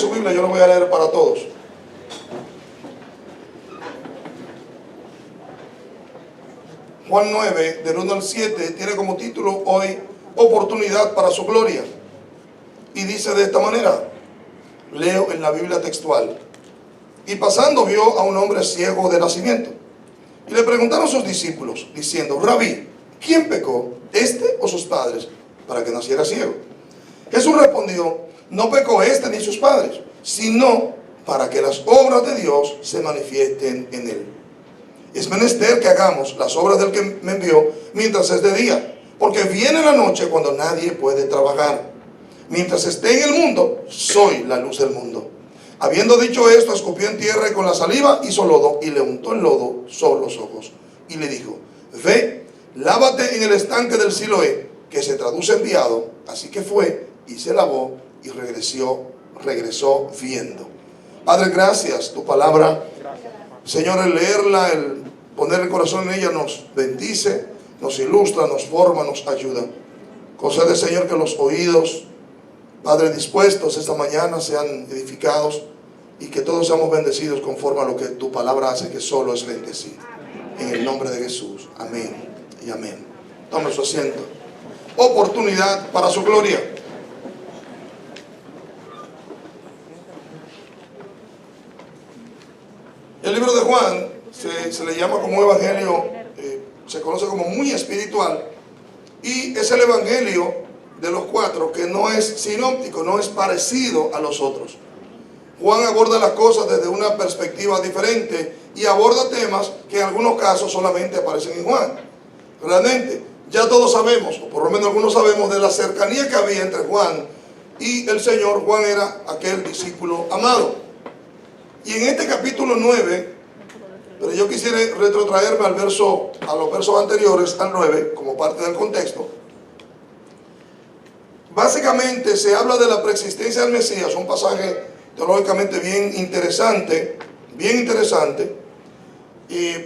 su Biblia, yo lo voy a leer para todos. Juan 9, del 1 al 7, tiene como título hoy, Oportunidad para su gloria. Y dice de esta manera, leo en la Biblia textual. Y pasando vio a un hombre ciego de nacimiento. Y le preguntaron sus discípulos, diciendo, Rabí, ¿quién pecó, este o sus padres, para que naciera ciego? Jesús respondió, no pecó este ni sus padres, sino para que las obras de Dios se manifiesten en él. Es menester que hagamos las obras del que me envió mientras es de día, porque viene la noche cuando nadie puede trabajar. Mientras esté en el mundo, soy la luz del mundo. Habiendo dicho esto, escupió en tierra y con la saliva hizo lodo y le untó el lodo sobre los ojos. Y le dijo, ve, lávate en el estanque del Siloé, que se traduce enviado. Así que fue y se lavó y regresó viendo. Padre, gracias, tu palabra, Señor, el leerla, el poner el corazón en ella nos bendice, nos ilustra, nos forma, nos ayuda. Concede, Señor, que los oídos, Padre, dispuestos esta mañana sean edificados y que todos seamos bendecidos conforme a lo que tu palabra hace, que solo es bendecir. En el nombre de Jesús, amén y amén. Tome su asiento. Oportunidad para su gloria. El libro de Juan se le llama como evangelio, se conoce como muy espiritual, y es el evangelio de los cuatro que no es sinóptico, no es parecido a los otros. Juan aborda las cosas desde una perspectiva diferente y aborda temas que en algunos casos solamente aparecen en Juan. Realmente, ya todos sabemos, o por lo menos algunos sabemos, de la cercanía que había entre Juan y el Señor. Juan era aquel discípulo amado. Y en este capítulo 9, pero yo quisiera retrotraerme a los versos anteriores, al 9, como parte del contexto. Básicamente se habla de la preexistencia del Mesías, un pasaje teológicamente bien interesante,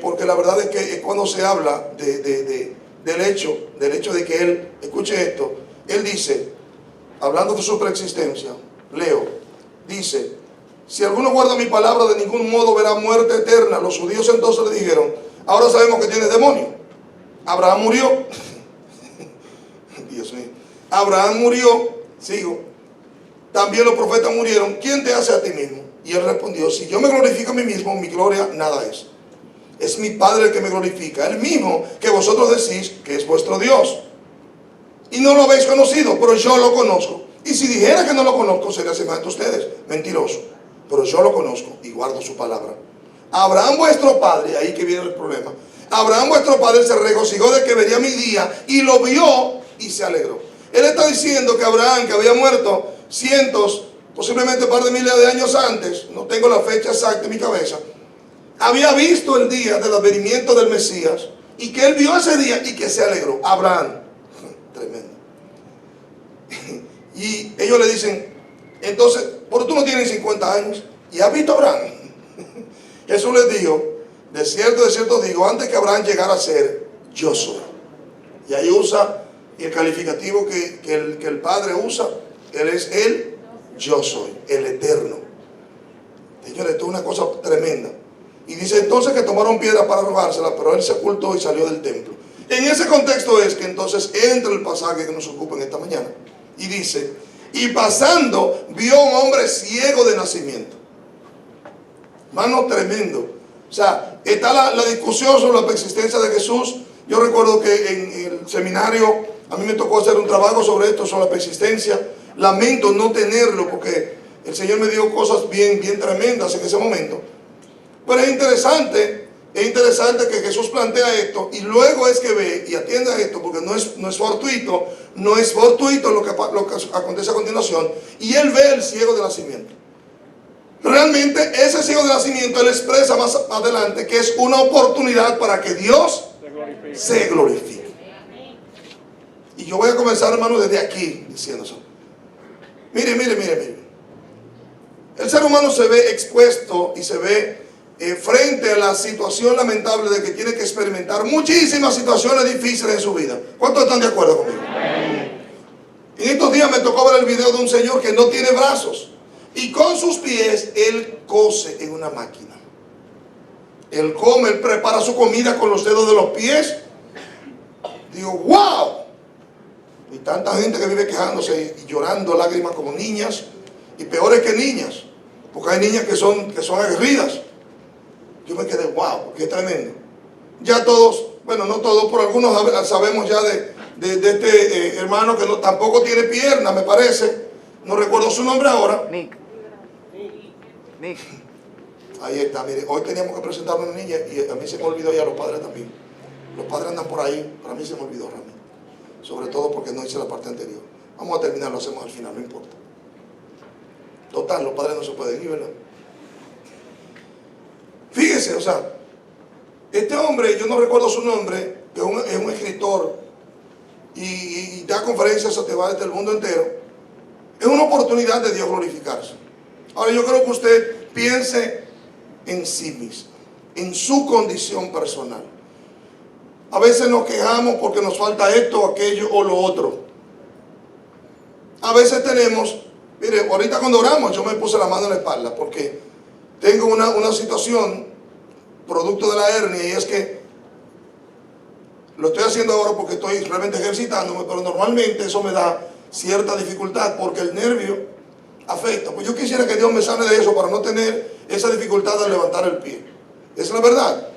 porque la verdad es que cuando se habla del hecho de que Él, escuche esto, Él dice, hablando de su preexistencia, leo, dice, si alguno guarda mi palabra, de ningún modo verá muerte eterna. Los judíos entonces le dijeron, ahora sabemos que tiene demonio. Abraham murió. Dios mío. Abraham murió, sigo. También los profetas murieron. ¿Quién te hace a ti mismo? Y él respondió, si yo me glorifico a mí mismo, mi gloria nada es. Es mi Padre el que me glorifica, el mismo que vosotros decís que es vuestro Dios. Y no lo habéis conocido, pero yo lo conozco. Y si dijera que no lo conozco, sería semejante a ustedes, mentiroso. Pero yo lo conozco y guardo su palabra. Abraham vuestro padre, ahí que viene el problema. Abraham vuestro padre se regocijó de que vería mi día y lo vio y se alegró. Él está diciendo que Abraham, que había muerto cientos, posiblemente un par de miles de años antes, no tengo la fecha exacta en mi cabeza, había visto el día del advenimiento del Mesías y que él vio ese día y que se alegró. Abraham, tremendo. Y ellos le dicen, entonces, pero tú no tienes 50 años y has visto a Abraham. Jesús les dijo, de cierto digo, antes que Abraham llegara a ser, yo soy. Y ahí usa el calificativo que el Padre usa. Él es el yo soy, el eterno. Señores, esto es una cosa tremenda. Y dice entonces que tomaron piedra para arrojársela, pero él se ocultó y salió del templo. En ese contexto es que entonces entra el pasaje que nos ocupa en esta mañana. Y dice, y pasando vio a un hombre ciego de nacimiento. Mano, tremendo. O sea, está la discusión sobre la persistencia de Jesús. Yo recuerdo que en el seminario a mí me tocó hacer un trabajo sobre esto, sobre la persistencia. Lamento no tenerlo porque el Señor me dio cosas bien tremendas en ese momento. Pero es interesante que Jesús plantea esto y luego es que ve y atiende a esto, porque no es fortuito lo que acontece a continuación, y él ve el ciego de nacimiento. Realmente ese ciego de nacimiento él expresa más adelante que es una oportunidad para que Dios se glorifique. Y yo voy a comenzar, hermano, desde aquí diciendo eso. Mire. El ser humano se ve expuesto y se ve frente a la situación lamentable de que tiene que experimentar muchísimas situaciones difíciles en su vida. ¿Cuántos están de acuerdo conmigo? En estos días me tocó ver el video de un señor que no tiene brazos. Y con sus pies Él cose en una máquina. Él come, Él prepara su comida con los dedos de los pies. Digo, wow. Y tanta gente que vive quejándose y llorando lágrimas como niñas. Y peores que niñas. Porque hay niñas que son aguerridas. Yo me quedé, wow, qué tremendo. Ya todos, bueno, no todos, pero algunos sabemos ya de este hermano que tampoco tiene pierna, me parece. No recuerdo su nombre ahora. Nick. Ahí está, mire, hoy teníamos que presentar a una niña y a mí se me olvidó, y a los padres también. Los padres andan por ahí, para mí se me olvidó, Rami. Sobre todo porque no hice la parte anterior. Vamos a terminar, lo hacemos al final, no importa. Total, los padres no se pueden ir, ¿verdad? Fíjese, o sea, este hombre, yo no recuerdo su nombre, que es un escritor y da conferencias a Tebas del mundo entero. Es una oportunidad de Dios glorificarse. Ahora yo creo que usted piense en sí mismo, en su condición personal. A veces nos quejamos porque nos falta esto, aquello o lo otro. A veces tenemos, mire, ahorita cuando oramos yo me puse la mano en la espalda porque tengo una situación producto de la hernia, y es que lo estoy haciendo ahora porque estoy realmente ejercitándome, pero normalmente eso me da cierta dificultad porque el nervio afecta. Pues yo quisiera que Dios me sane de eso para no tener esa dificultad de levantar el pie. Esa es la verdad.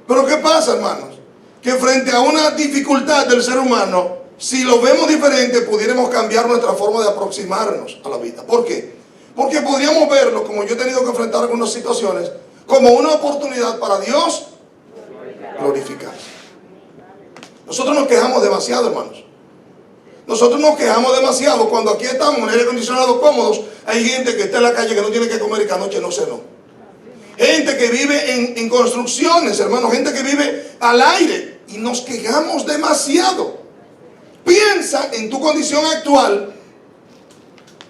Pero ¿qué pasa, hermanos? Que frente a una dificultad del ser humano, si lo vemos diferente, pudiéramos cambiar nuestra forma de aproximarnos a la vida. ¿Por qué? Porque podríamos verlo, como yo he tenido que enfrentar algunas situaciones, como una oportunidad para Dios glorificarse. Nosotros nos quejamos demasiado, hermanos. Nosotros nos quejamos demasiado cuando aquí estamos en aire acondicionado cómodos. Hay gente que está en la calle que no tiene que comer y que anoche no cenó. Gente que vive en construcciones, hermanos. Gente que vive al aire. Y nos quejamos demasiado. Piensa en tu condición actual.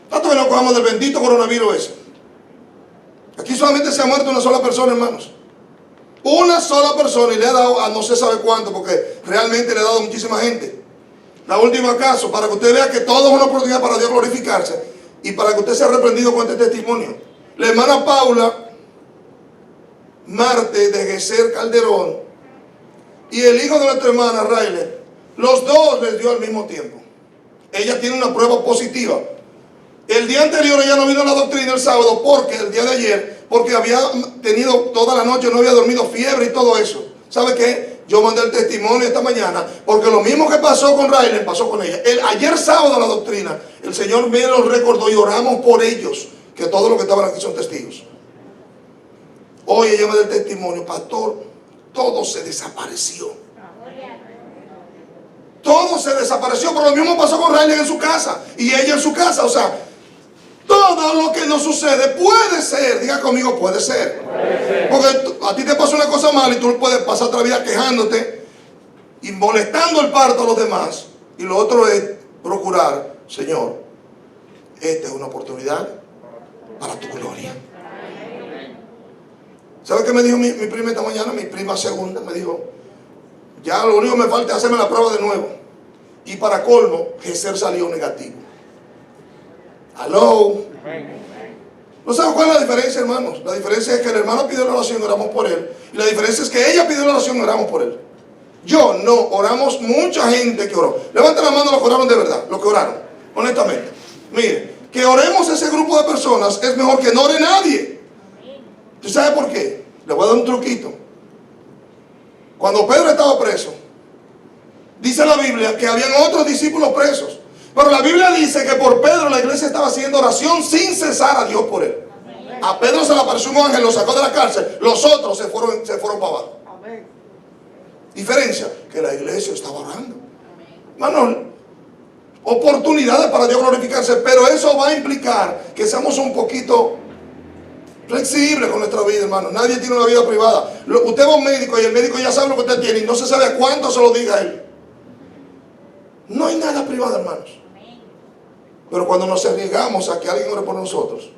Tanto que nos cojamos del bendito coronavirus ese. Aquí solamente se ha muerto una sola persona, hermanos. Una sola persona, y le ha dado a no se sabe cuánto, porque realmente le ha dado a muchísima gente. La última caso, para que usted vea que todo es una oportunidad para Dios glorificarse y para que usted sea reprendido con este testimonio. La hermana Paula Marte de Geser Calderón y el hijo de nuestra hermana Railer, los dos les dio al mismo tiempo. Ella tiene una prueba positiva. El día anterior ella no vino a la doctrina el sábado porque el día de ayer, porque había tenido toda la noche, no había dormido, fiebre y todo eso. ¿Sabe qué? Yo mandé el testimonio esta mañana, porque lo mismo que pasó con Railen, pasó con ella. Ayer sábado a la doctrina, el Señor me lo recordó y oramos por ellos, que todos los que estaban aquí son testigos. Hoy ella me da el testimonio, pastor, todo se desapareció. Todo se desapareció, pero lo mismo pasó con Railen en su casa, y ella en su casa, o sea, todo lo que nos sucede puede ser, diga conmigo, puede ser. Porque a ti te pasa una cosa mala y tú puedes pasar otra vida quejándote y molestando el parto a los demás. Y lo otro es procurar, Señor, esta es una oportunidad para tu gloria. ¿Sabe qué me dijo mi prima esta mañana? Mi prima segunda me dijo, ya lo único que me falta es hacerme la prueba de nuevo. Y para colmo, Geser salió negativo. Aló. ¿No saben cuál es la diferencia, hermanos? La diferencia es que el hermano pidió la oración y oramos por él. Y la diferencia es que ella pidió la oración y oramos por él. Yo no, oramos mucha gente que oró. Levanten la mano los que oraron de verdad, los que oraron, honestamente. Mire, que oremos a ese grupo de personas es mejor que no ore nadie. ¿Usted sabe por qué? Le voy a dar un truquito. Cuando Pedro estaba preso, dice la Biblia que habían otros discípulos presos. Pero la Biblia dice que por Pedro la iglesia estaba haciendo oración sin cesar a Dios por él. A Pedro se le apareció un ángel, lo sacó de la cárcel. Los otros se fueron para abajo. Diferencia, que la iglesia estaba orando. Hermano, oportunidades para Dios glorificarse, pero eso va a implicar que seamos un poquito flexibles con nuestra vida, hermano. Nadie tiene una vida privada. Usted va a un médico y el médico ya sabe lo que usted tiene y no se sabe a cuánto se lo diga a él. No hay nada privado, hermanos. Pero cuando nos arriesgamos a que alguien ore por nosotros,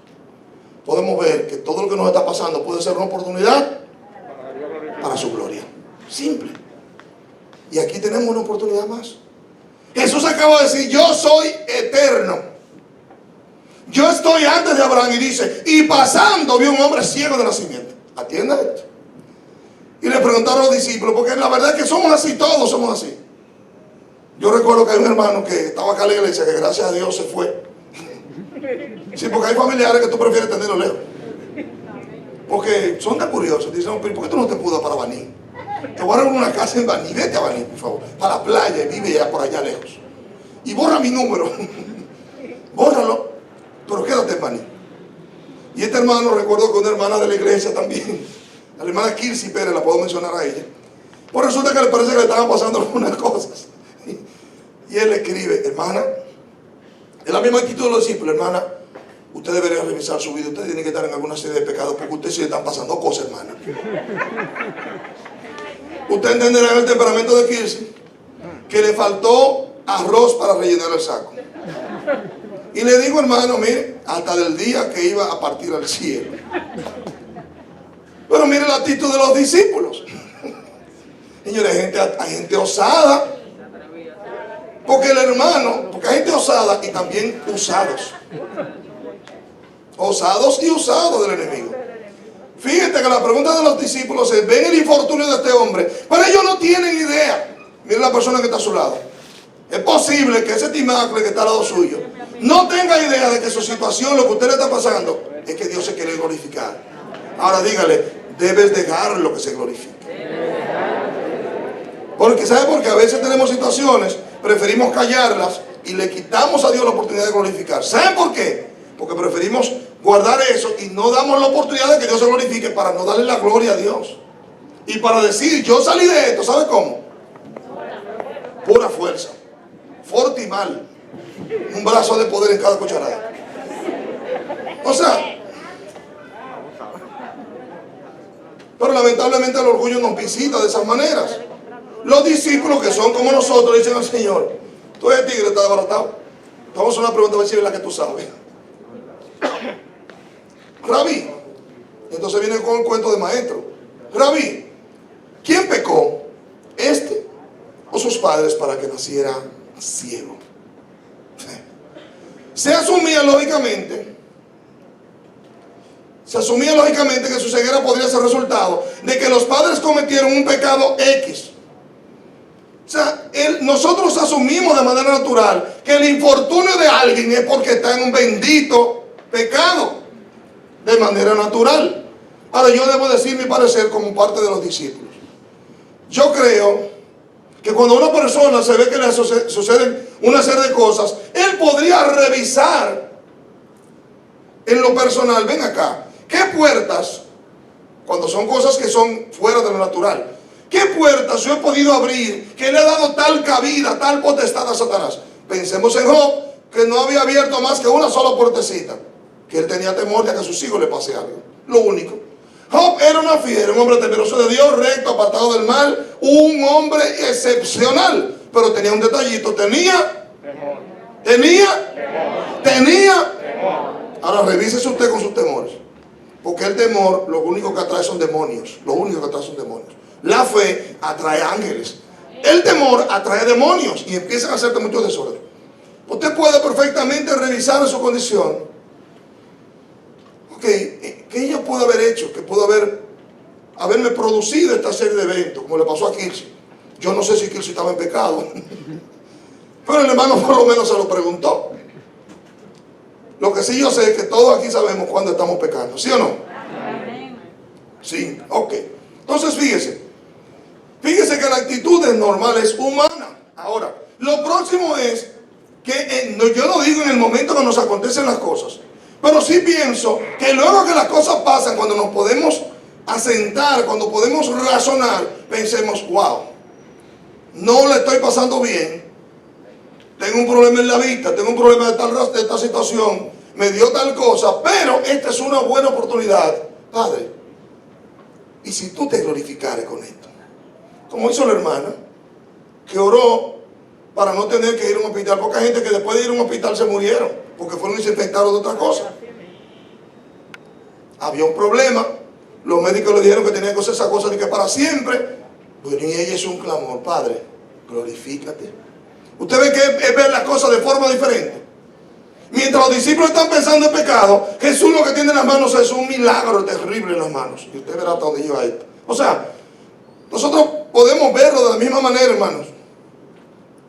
podemos ver que todo lo que nos está pasando puede ser una oportunidad para su gloria. Simple. Y aquí tenemos una oportunidad más. Jesús acaba de decir, yo soy eterno. Yo estoy antes de Abraham y dice, y pasando vi un hombre ciego de nacimiento. Atienda esto. Y le preguntaron a los discípulos, porque la verdad es que somos así, todos somos así. Yo recuerdo que hay un hermano que estaba acá en la iglesia, que gracias a Dios se fue. Sí, porque hay familiares que tú prefieres tenerlos lejos. Porque son tan curiosos. Dicen, ¿por qué tú no te mudas para Baní? Te voy a dar una casa en Baní. Vete a Baní, por favor. Para la playa y vive ya por allá lejos. Y borra mi número. Bórralo. Pero quédate en Baní. Y este hermano, recuerdo que una hermana de la iglesia también, la hermana Kirsi Pérez, la puedo mencionar a ella. Pues resulta que le parece que le estaban pasando algunas cosas. Y él le escribe, hermana, en la misma actitud de los discípulos, hermana, usted debería revisar su vida, usted tiene que estar en alguna serie de pecados porque a usted sí le están pasando cosas, hermana. Usted entenderá en el temperamento de Kirsi que le faltó arroz para rellenar el saco. Y le digo, hermano, mire, hasta del día que iba a partir al cielo. Pero mire la actitud de los discípulos. Señores, hay gente osada. Porque el hermano, porque hay gente osada y también usados. Osados y usados del enemigo. Fíjate que la pregunta de los discípulos es, ven el infortunio de este hombre, pero ellos no tienen idea. Mire la persona que está a su lado. Es posible que ese timacle que está al lado suyo no tenga idea de que su situación, lo que usted le está pasando, es que Dios se quiere glorificar. Ahora dígale, debes dejarlo que se glorifique. Porque ¿sabe por qué? A veces tenemos situaciones, preferimos callarlas y le quitamos a Dios la oportunidad de glorificar. ¿Saben por qué? Porque preferimos guardar eso y no damos la oportunidad de que Dios se glorifique para no darle la gloria a Dios. Y para decir, yo salí de esto, ¿sabe cómo? Pura fuerza. Fortimal. Un brazo de poder en cada cucharada. O sea, pero lamentablemente el orgullo nos visita de esas maneras. Los discípulos que son como nosotros dicen al Señor, tú eres tigre, estás desbaratado. Vamos a hacer una pregunta a ver si es la que tú sabes. Rabí, entonces viene con el cuento de maestro. Rabí, ¿quién pecó? ¿Este o sus padres para que naciera ciego? Se asumía lógicamente que su ceguera podría ser resultado de que los padres cometieron un pecado X. O sea, nosotros asumimos de manera natural que el infortunio de alguien es porque está en un bendito pecado. De manera natural. Ahora yo debo decir mi parecer como parte de los discípulos. Yo creo que cuando a una persona se ve que le suceden una serie de cosas, él podría revisar en lo personal, ven acá, ¿qué puertas, cuando son cosas que son fuera de lo natural, qué puertas yo he podido abrir que le ha dado tal cabida, tal potestad a Satanás? Pensemos en Job, que no había abierto más que una sola puertecita, que él tenía temor de que a sus hijos le pase algo, lo único. Job era una fiera, un hombre temeroso de Dios, recto, apartado del mal, un hombre excepcional, pero tenía un detallito, tenía. Ahora revísese usted con sus temores, porque el temor lo único que atrae son demonios, La fe atrae ángeles, el temor atrae demonios y empiezan a hacerte muchos desórdenes. Usted puede perfectamente revisar su condición. ¿Qué ella pudo haber hecho? Que pudo haberme producido esta serie de eventos, como le pasó a Kirsi. Yo no sé si Kirsi estaba en pecado, pero el hermano por lo menos se lo preguntó. Lo que sí yo sé es que todos aquí sabemos cuando estamos pecando, ¿sí o no? Sí, ok. Entonces fíjese que la actitud es normal, es humana. Ahora, lo próximo es que yo no digo en el momento que nos acontecen las cosas, pero sí pienso que luego que las cosas pasan, cuando nos podemos asentar, cuando podemos razonar, pensemos, wow, no le estoy pasando bien, tengo un problema en la vista, tengo un problema de esta situación, me dio tal cosa, pero esta es una buena oportunidad, Padre. Y si tú te glorificares con esto, como hizo la hermana, que oró para no tener que ir a un hospital, porque hay gente que después de ir a un hospital se murieron, porque fueron y se infectaron de otra cosa. Había un problema, los médicos le dijeron que tenía que hacer esa cosa de que para siempre. Bueno, y ella es un clamor, Padre, glorifícate. Usted ve que es ver las cosas de forma diferente. Mientras los discípulos están pensando en pecado, Jesús lo que tiene en las manos es un milagro terrible en las manos. Y usted verá hasta dónde lleva esto. O sea, nosotros podemos verlo de la misma manera, hermanos.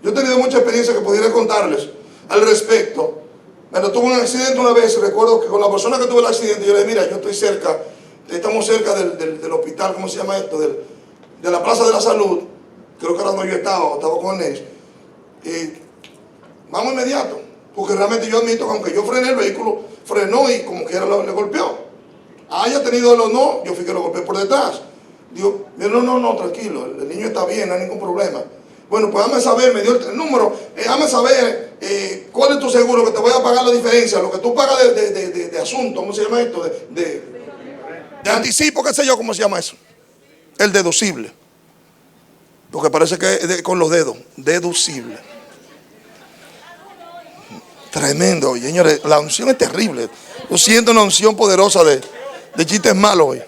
Yo he tenido mucha experiencia que pudiera contarles al respecto. Pero tuve un accidente una vez, recuerdo que con la persona que tuvo el accidente, yo le dije, mira, yo estoy cerca, estamos cerca del hospital, ¿cómo se llama esto? De la Plaza de la Salud. Creo que era donde yo estaba con él. Vamos inmediato. Porque realmente yo admito que aunque yo frené el vehículo, frenó y como quiera le golpeó. Haya tenido él o no, yo fui que lo golpeé por detrás. Digo, no, tranquilo, el niño está bien, no hay ningún problema. Bueno, pues dame saber, me dio el número, dame saber cuál es tu seguro, que te voy a pagar la diferencia, lo que tú pagas de asunto, ¿cómo se llama esto? De anticipo, qué sé yo, ¿cómo se llama eso? El deducible. Porque parece que es con los dedos, deducible. Tremendo, oye, señores, la unción es terrible. Yo siento una unción poderosa de chistes malos hoy.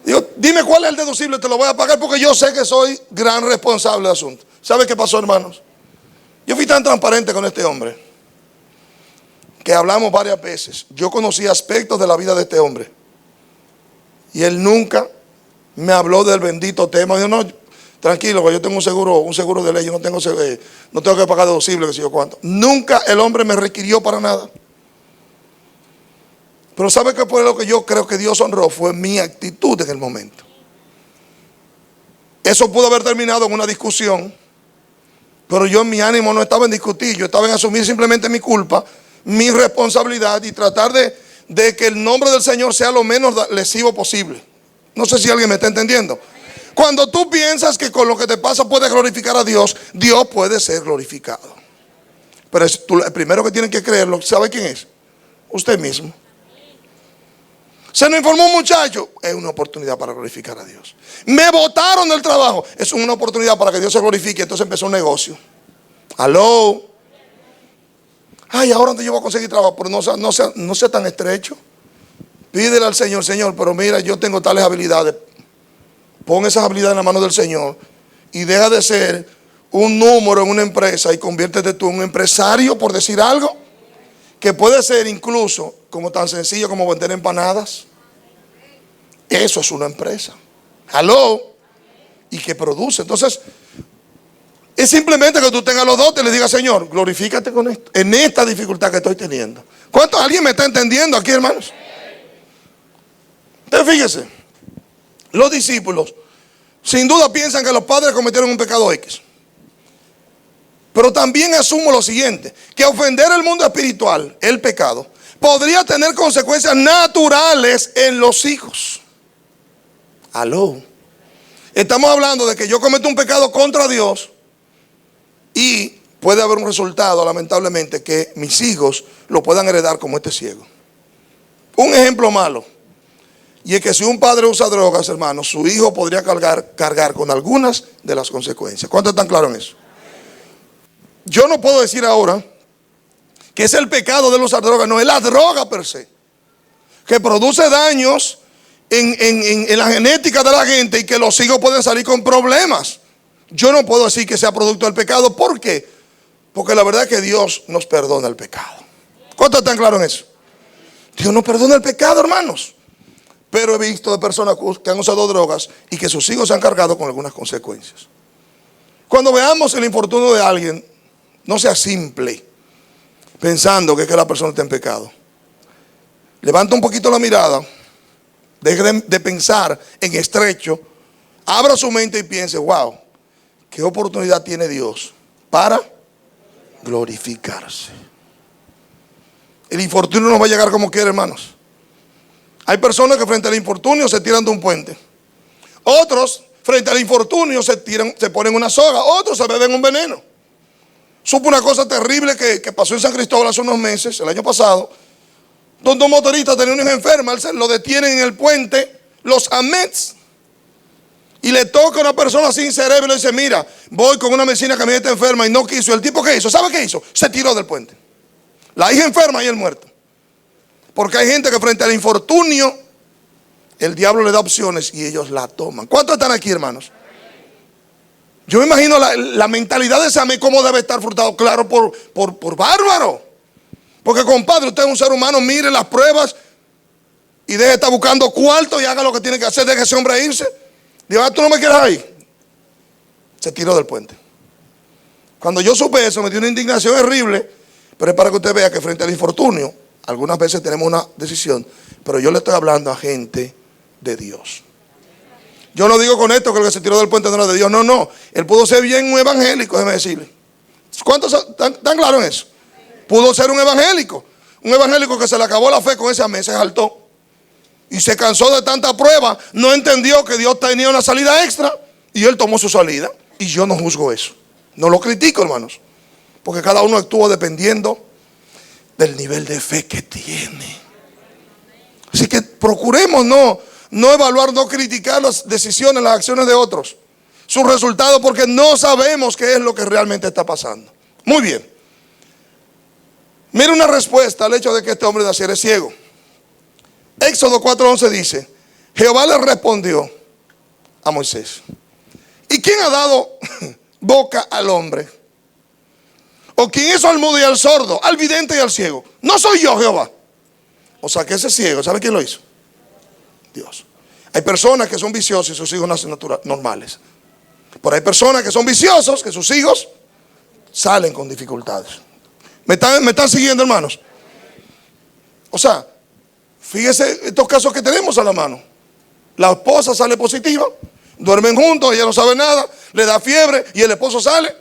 Digo, dime cuál es el deducible, te lo voy a pagar porque yo sé que soy gran responsable del asunto. ¿Sabe qué pasó, hermanos? Yo fui tan transparente con este hombre que hablamos varias veces. Yo conocí aspectos de la vida de este hombre y él nunca me habló del bendito tema. Yo no, tranquilo, yo tengo un seguro de ley, yo no tengo que pagar deducible, que sé yo cuánto. Nunca el hombre me requirió para nada. Pero ¿sabe qué fue lo que yo creo que Dios honró? Fue mi actitud en el momento. Eso pudo haber terminado en una discusión, pero yo en mi ánimo no estaba en discutir, yo estaba en asumir simplemente mi culpa, mi responsabilidad y tratar de que el nombre del Señor sea lo menos lesivo posible. No sé si alguien me está entendiendo. Cuando tú piensas que con lo que te pasa puedes glorificar a Dios, Dios puede ser glorificado. Pero el primero que tiene que creerlo, ¿sabe quién es? Usted mismo. Se nos informó un muchacho, es una oportunidad para glorificar a Dios. Me botaron del trabajo, es una oportunidad para que Dios se glorifique. Entonces empezó un negocio. Aló. Ay, ahora te llevo a conseguir trabajo, pero no sea tan estrecho. Pídele al Señor, Señor, pero mira, yo tengo tales habilidades. Pon esas habilidades en la mano del Señor y deja de ser un número en una empresa y conviértete tú en un empresario, por decir algo, que puede ser incluso como tan sencillo como vender empanadas. Eso es una empresa. Aló. Y que produce. Entonces, es simplemente que tú tengas los dotes y le digas, Señor, glorifícate con esto, en esta dificultad que estoy teniendo. ¿Alguien me está entendiendo aquí, hermanos? Entonces, fíjese, los discípulos sin duda piensan que los padres cometieron un pecado X. Pero también asumo lo siguiente, que ofender el mundo espiritual, el pecado, podría tener consecuencias naturales en los hijos. Aló. Estamos hablando de que yo cometo un pecado contra Dios y puede haber un resultado, lamentablemente, que mis hijos lo puedan heredar como este ciego. Un ejemplo malo, y es que si un padre usa drogas, hermanos, su hijo podría cargar con algunas de las consecuencias. ¿Cuántos están claros en eso? Yo no puedo decir ahora que es el pecado de usar drogas, no, es la droga per se, que produce daños en la genética de la gente y que los hijos pueden salir con problemas. Yo no puedo decir que sea producto del pecado. ¿Por qué? Porque la verdad es que Dios nos perdona el pecado. ¿Cuántos están claros en eso? Dios nos perdona el pecado, hermanos. Pero he visto de personas que han usado drogas y que sus hijos se han cargado con algunas consecuencias. Cuando veamos el infortunio de alguien, no sea simple pensando que la persona está en pecado. Levanta un poquito la mirada, deje de pensar en estrecho, abra su mente y piense, wow, qué oportunidad tiene Dios para glorificarse. El infortunio no va a llegar como quiera, hermanos. Hay personas que frente al infortunio se tiran de un puente. Otros frente al infortunio se ponen una soga. Otros se beben un veneno. Supo una cosa terrible que pasó en San Cristóbal hace unos meses, el año pasado, donde un motorista tenía una hija enferma, lo detienen en el puente, los AMETS, y le toca a una persona sin cerebro y le dice, mira, voy con una medicina que mi hija está enferma, y no quiso. ¿El tipo qué hizo? ¿Sabe qué hizo? Se tiró del puente. La hija enferma y él muerto. Porque hay gente que frente al infortunio, el diablo le da opciones y ellos la toman. ¿Cuántos están aquí, hermanos? Yo me imagino la mentalidad de ese amén, cómo debe estar frustrado. Claro, por bárbaro. Porque compadre, usted es un ser humano, mire las pruebas y deje de estar buscando cuarto y haga lo que tiene que hacer, deje a ese hombre irse. Digo, tú no me quieres ahí. Se tiró del puente. Cuando yo supe eso, me dio una indignación horrible, pero es para que usted vea que frente al infortunio, algunas veces tenemos una decisión, pero yo le estoy hablando a gente de Dios. Yo no digo con esto que el que se tiró del puente no era de Dios, no. Él pudo ser bien un evangélico, déjeme decirle. ¿Cuántos están claros en eso? Pudo ser un evangélico que se le acabó la fe con ese amén, se saltó. Y se cansó de tanta prueba, no entendió que Dios tenía una salida extra y él tomó su salida. Y yo no juzgo eso, no lo critico, hermanos, porque cada uno actúa dependiendo del nivel de fe que tiene. Así que procuremos no evaluar, no criticar las decisiones, las acciones de otros, sus resultados, porque no sabemos qué es lo que realmente está pasando. Muy bien. Mira una respuesta al hecho de que este hombre naciera ciego. Éxodo 4:11 dice: Jehová le respondió a Moisés: ¿y quién ha dado boca al hombre? ¿O quién hizo al mudo y al sordo, al vidente y al ciego? No soy yo, Jehová. O sea que ese ciego, ¿sabe quién lo hizo? Dios. Hay personas que son viciosos y sus hijos nacen normales. Pero hay personas que son viciosos, que sus hijos salen con dificultades. ¿Me están siguiendo, hermanos? O sea, fíjese estos casos que tenemos a la mano. La esposa sale positiva, duermen juntos, ella no sabe nada, le da fiebre y el esposo sale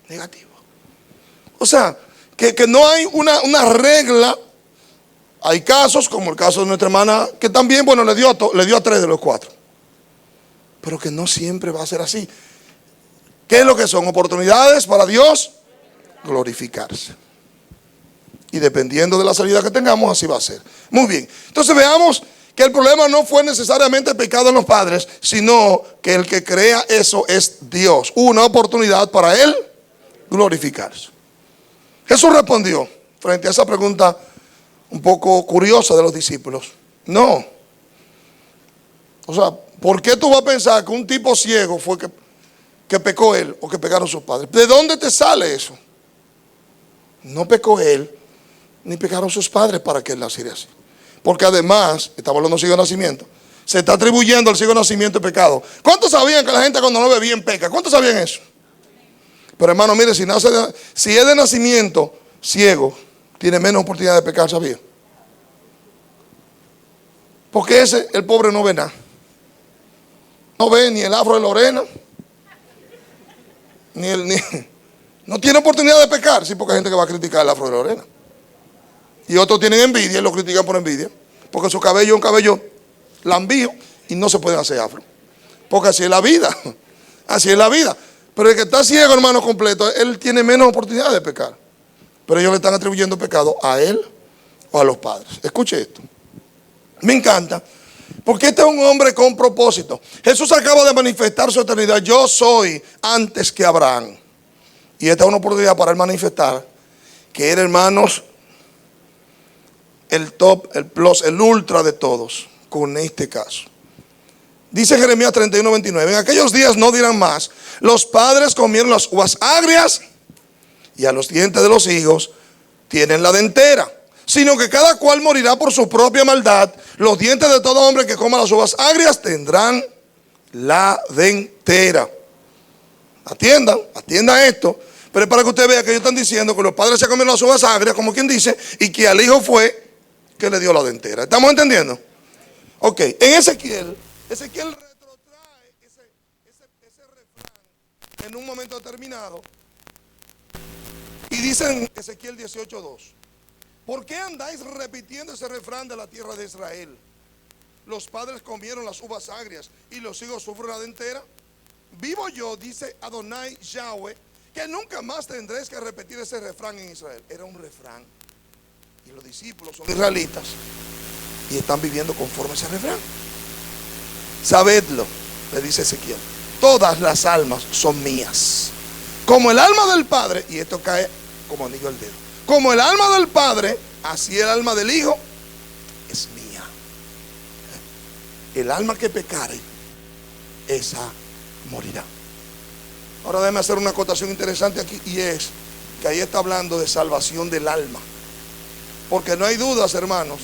negativo. O sea, que no hay una regla. Hay casos, como el caso de nuestra hermana, que también, bueno, le dio a 3 de los 4. Pero que no siempre va a ser así. ¿Qué es lo que son? Oportunidades para Dios glorificarse. Y dependiendo de la salida que tengamos, así va a ser. Muy bien. Entonces veamos que el problema no fue necesariamente el pecado en los padres, sino que el que crea eso es Dios. Una oportunidad para él glorificarse. Jesús respondió frente a esa pregunta un poco curiosa de los discípulos: no. O sea, ¿por qué tú vas a pensar que un tipo ciego fue que pecó él o que pecaron sus padres? ¿De dónde te sale eso? No pecó él, ni pecaron sus padres para que él naciera así. Porque además, estamos hablando de ciego de nacimiento, se está atribuyendo al ciego de nacimiento el pecado. ¿Cuántos sabían que la gente cuando no ve bien peca? ¿Cuántos sabían eso? Pero hermano, mire, si es de nacimiento ciego, tiene menos oportunidad de pecar, ¿sabía? Porque el pobre no ve nada. No ve ni el afro de Lorena, no tiene oportunidad de pecar. Sí, porque hay gente que va a criticar el afro de Lorena. Y otros tienen envidia y lo critican por envidia, porque su cabello es un cabello lambío y no se pueden hacer afro. Porque así es la vida. Así es la vida. Pero el que está ciego, hermano, completo, él tiene menos oportunidad de pecar. Pero ellos le están atribuyendo pecado a él o a los padres. Escuche esto. Me encanta, porque este es un hombre con propósito. Jesús acaba de manifestar su eternidad. Yo soy antes que Abraham. Y esta es una oportunidad para él manifestar que era, hermanos, el top, el plus, el ultra de todos con este caso. Dice Jeremías 31:29: en aquellos días no dirán más: los padres comieron las uvas agrias y a los dientes de los hijos tienen la dentera, sino que cada cual morirá por su propia maldad. Los dientes de todo hombre que coma las uvas agrias tendrán la dentera. Atiendan esto. Pero es para que usted vea que ellos están diciendo que los padres se comieron las uvas agrias, como quien dice, y que al hijo fue que le dio la dentera. ¿Estamos entendiendo? Ok, en Ezequiel retrotrae ese refrán en un momento determinado. Y dice en Ezequiel 18:2: ¿por qué andáis repitiendo ese refrán de la tierra de Israel? Los padres comieron las uvas agrias y los hijos sufren la dentera. Vivo yo, dice Adonai Yahweh, que nunca más tendréis que repetir ese refrán en Israel. Era un refrán. Y los discípulos son israelitas y están viviendo conforme a ese refrán. Sabedlo, le dice Ezequiel, todas las almas son mías. Como el alma del Padre, y esto cae como anillo al dedo, como el alma del Padre, así el alma del Hijo es mía. El alma que pecare, esa morirá. Ahora déjame hacer una acotación interesante aquí, y es que ahí está hablando de salvación del alma. Porque no hay dudas, hermanos,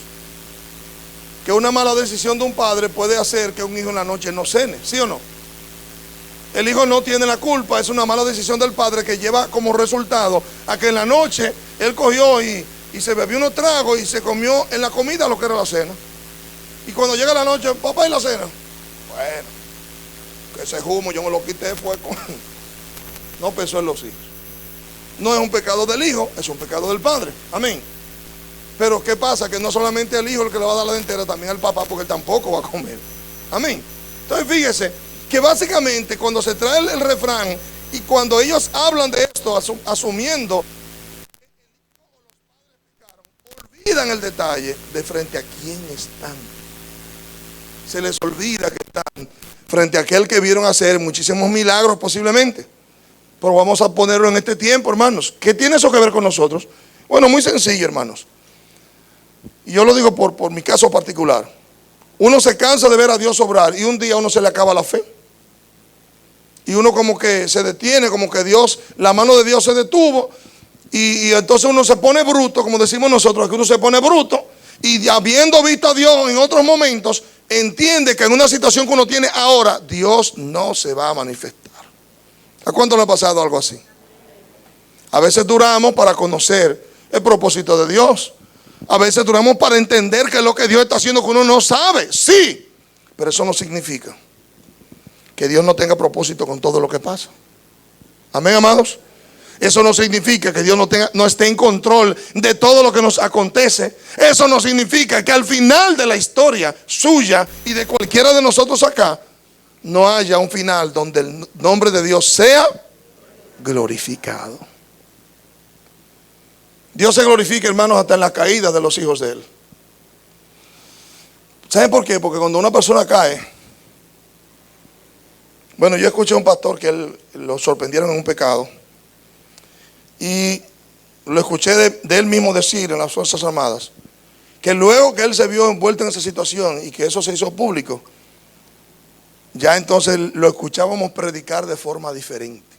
que una mala decisión de un padre puede hacer que un hijo en la noche no cene, ¿sí o no? El hijo no tiene la culpa, es una mala decisión del padre que lleva como resultado a que en la noche él cogió y se bebió unos tragos y se comió en la comida lo que era la cena. Y cuando llega la noche, papá, ¿y la cena? Bueno, que ese humo yo me lo quité después. No pensó en los hijos. No es un pecado del hijo, es un pecado del padre. Amén. Pero ¿qué pasa? Que no solamente el hijo el que le va a dar la dentera, también el papá, porque él tampoco va a comer. Amén. Entonces fíjese que básicamente cuando se trae el refrán y cuando ellos hablan de esto, asumiendo que los padres pecaron, olvidan el detalle de frente a quién están. Se les olvida que están frente a aquel que vieron hacer muchísimos milagros posiblemente. Pero vamos a ponerlo en este tiempo, hermanos. ¿Qué tiene eso que ver con nosotros? Bueno, muy sencillo, hermanos. Y yo lo digo por mi caso particular. Uno se cansa de ver a Dios obrar y un día a uno se le acaba la fe. Y uno como que se detiene, como que la mano de Dios se detuvo. Y entonces uno se pone bruto, como decimos nosotros, que uno se pone bruto. Y habiendo visto a Dios en otros momentos, entiende que en una situación que uno tiene ahora, Dios no se va a manifestar. ¿A cuánto le ha pasado algo así? A veces duramos para conocer el propósito de Dios. A veces duramos para entender qué es lo que Dios está haciendo que uno no sabe. Sí, pero eso no significa que Dios no tenga propósito con todo lo que pasa. Amén, amados. Eso no significa que Dios no esté en control de todo lo que nos acontece. Eso no significa que al final de la historia suya y de cualquiera de nosotros acá, no haya un final donde el nombre de Dios sea glorificado. Dios se glorifica, hermanos, hasta en la caída de los hijos de Él. ¿Saben por qué? Porque cuando una persona cae, bueno, yo escuché a un pastor que lo sorprendieron en un pecado. Y lo escuché de él mismo decir en las Fuerzas Armadas, que luego que él se vio envuelto en esa situación y que eso se hizo público, ya entonces lo escuchábamos predicar de forma diferente.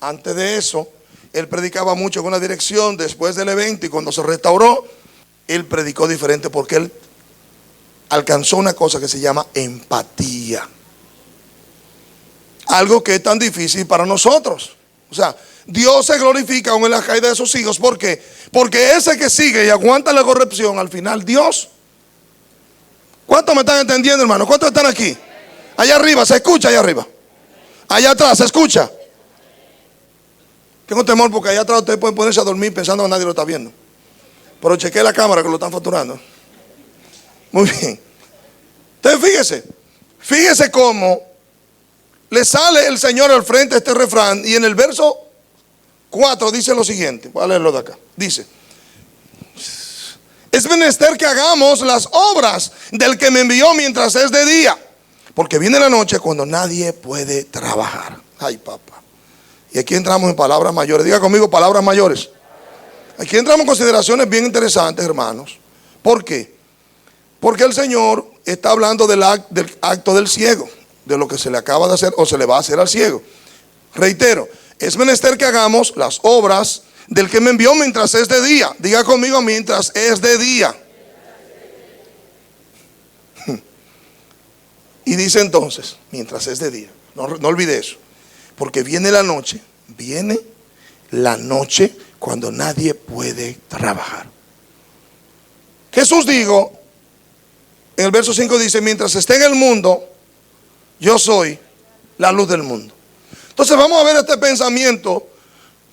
Antes de eso, él predicaba mucho en una dirección. Después del evento y cuando se restauró, él predicó diferente porque él alcanzó una cosa que se llama empatía. Algo que es tan difícil para nosotros. O sea, Dios se glorifica aún en la caída de sus hijos. ¿Por qué? Porque ese que sigue y aguanta la corrección, al final Dios. ¿Cuántos me están entendiendo, hermano? ¿Cuántos están aquí? Allá arriba, ¿se escucha allá arriba? Allá atrás, ¿se escucha? Tengo temor porque allá atrás ustedes pueden ponerse a dormir pensando que nadie lo está viendo. Pero chequeé la cámara que lo están facturando. Muy bien. Entonces fíjese cómo le sale el Señor al frente a este refrán. Y en el verso 4 dice lo siguiente. Voy a leerlo de acá. Dice: es menester que hagamos las obras del que me envió mientras es de día, porque viene la noche cuando nadie puede trabajar. Ay, papá. Y aquí entramos en palabras mayores. Diga conmigo, palabras mayores. Aquí entramos en consideraciones bien interesantes, hermanos. ¿Por qué? Porque el Señor está hablando del acto del ciego, de lo que se le acaba de hacer o se le va a hacer al ciego. Reitero, es menester que hagamos las obras del que me envió mientras es de día. Diga conmigo, mientras es de día. Y dice entonces, mientras es de día. No olvide eso. Porque viene la noche cuando nadie puede trabajar. Jesús dijo, en el verso 5 dice: mientras esté en el mundo, yo soy la luz del mundo. Entonces vamos a ver este pensamiento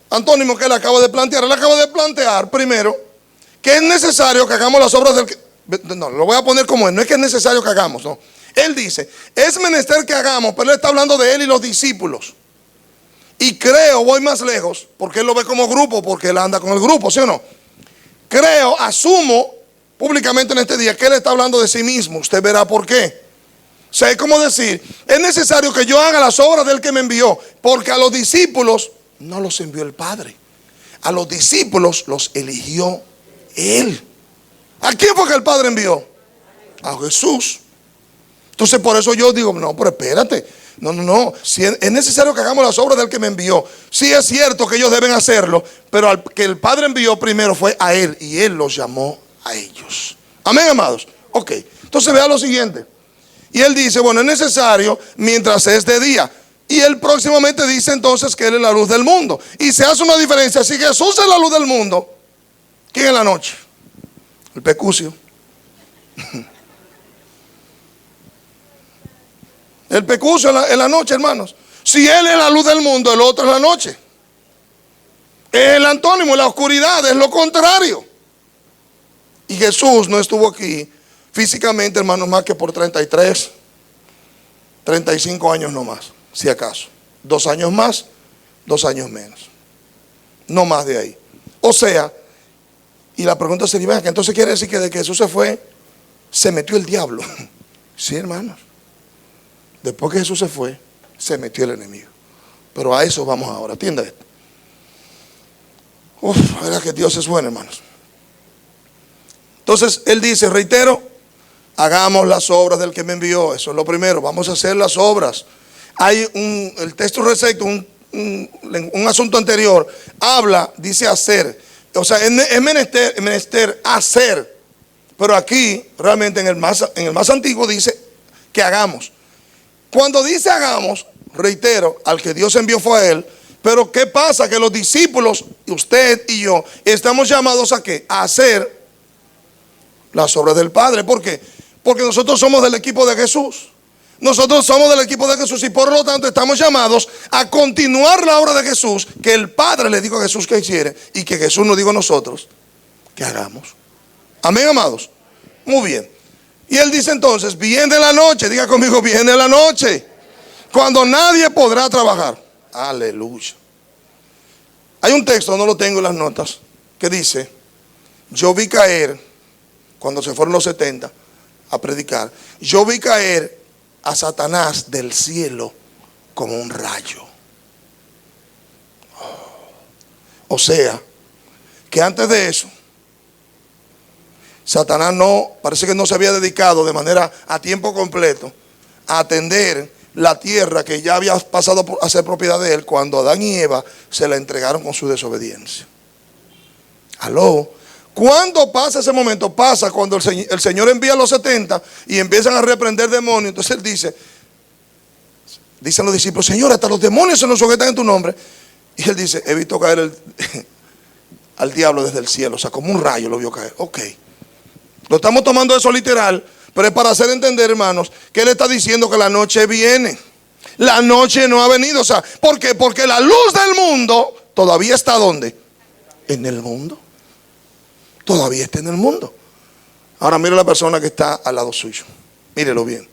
antónimo que él acaba de plantear. Él acaba de plantear primero que es necesario que hagamos las obras del que... No, lo voy a poner como él. No es que es necesario que hagamos, no. Él dice, es menester que hagamos, pero él está hablando de él y los discípulos. Y creo, voy más lejos, porque él lo ve como grupo, porque él anda con el grupo, ¿sí o no? Creo, asumo públicamente en este día que él está hablando de sí mismo. Usted verá por qué. O sea, es como decir, es necesario que yo haga las obras del que me envió, porque a los discípulos no los envió el Padre. A los discípulos los eligió Él. ¿A quién fue que el Padre envió? A Jesús. Entonces por eso yo digo, no, pero espérate, No, no, no. Si es necesario que hagamos las obras del que me envió. Sí es cierto que ellos deben hacerlo, pero al que el Padre envió primero fue a Él y Él los llamó a ellos. Amén, amados. Ok, entonces vea lo siguiente. Y Él dice, bueno, es necesario mientras es de día. Y Él próximamente dice entonces que Él es la luz del mundo. Y se hace una diferencia. Si Jesús es la luz del mundo, ¿quién es la noche? El pecucio. El pecucio en la noche, hermanos. Si Él es la luz del mundo, el otro es la noche. Es el antónimo, la oscuridad, es lo contrario. Y Jesús no estuvo aquí físicamente, hermanos, más que por 33, 35 años no más, si acaso. 2 años más, 2 años menos. No más de ahí. O sea, y la pregunta sería, ¿que entonces quiere decir que de que Jesús se fue, se metió el diablo? Sí, hermanos. Después que Jesús se fue, se metió el enemigo. Pero a eso vamos ahora, atienda esto. Uf, verdad que Dios es bueno, hermanos. Entonces, Él dice, reitero, hagamos las obras del que me envió. Eso es lo primero, vamos a hacer las obras. Hay el texto recto, un asunto anterior, habla, dice hacer. O sea, es menester hacer. Pero aquí, realmente en el más antiguo dice que hagamos. Cuando dice hagamos, reitero, al que Dios envió fue a Él. Pero ¿qué pasa? Que los discípulos, usted y yo, estamos llamados a ¿qué? A hacer las obras del Padre. ¿Por qué? Porque nosotros somos del equipo de Jesús. Nosotros somos del equipo de Jesús y por lo tanto estamos llamados a continuar la obra de Jesús que el Padre le dijo a Jesús que hiciera y que Jesús nos dijo a nosotros que hagamos. Amén, amados. Muy bien. Y Él dice entonces, viene la noche, diga conmigo, viene la noche, cuando nadie podrá trabajar. Aleluya. Hay un texto, no lo tengo en las notas, que dice, yo vi caer, cuando se fueron los 70 a predicar, yo vi caer a Satanás del cielo como un rayo. O sea, que antes de eso, Satanás parece que no se había dedicado de manera a tiempo completo a atender la tierra que ya había pasado a ser propiedad de él cuando Adán y Eva se la entregaron con su desobediencia. Aló. ¿Cuándo pasa ese momento? Pasa cuando el Señor envía a los 70 y empiezan a reprender demonios. Entonces Él dicen los discípulos, Señor, hasta los demonios se nos sujetan en tu nombre. Y Él dice, he visto caer al diablo desde el cielo. O sea, como un rayo lo vio caer. Ok. Lo estamos tomando eso literal, pero es para hacer entender, hermanos, que Él está diciendo que la noche viene. La noche no ha venido. O sea, ¿por qué? Porque la luz del mundo todavía está ¿dónde? En el mundo. Todavía está en el mundo. Ahora mire a la persona que está al lado suyo. Mírelo bien.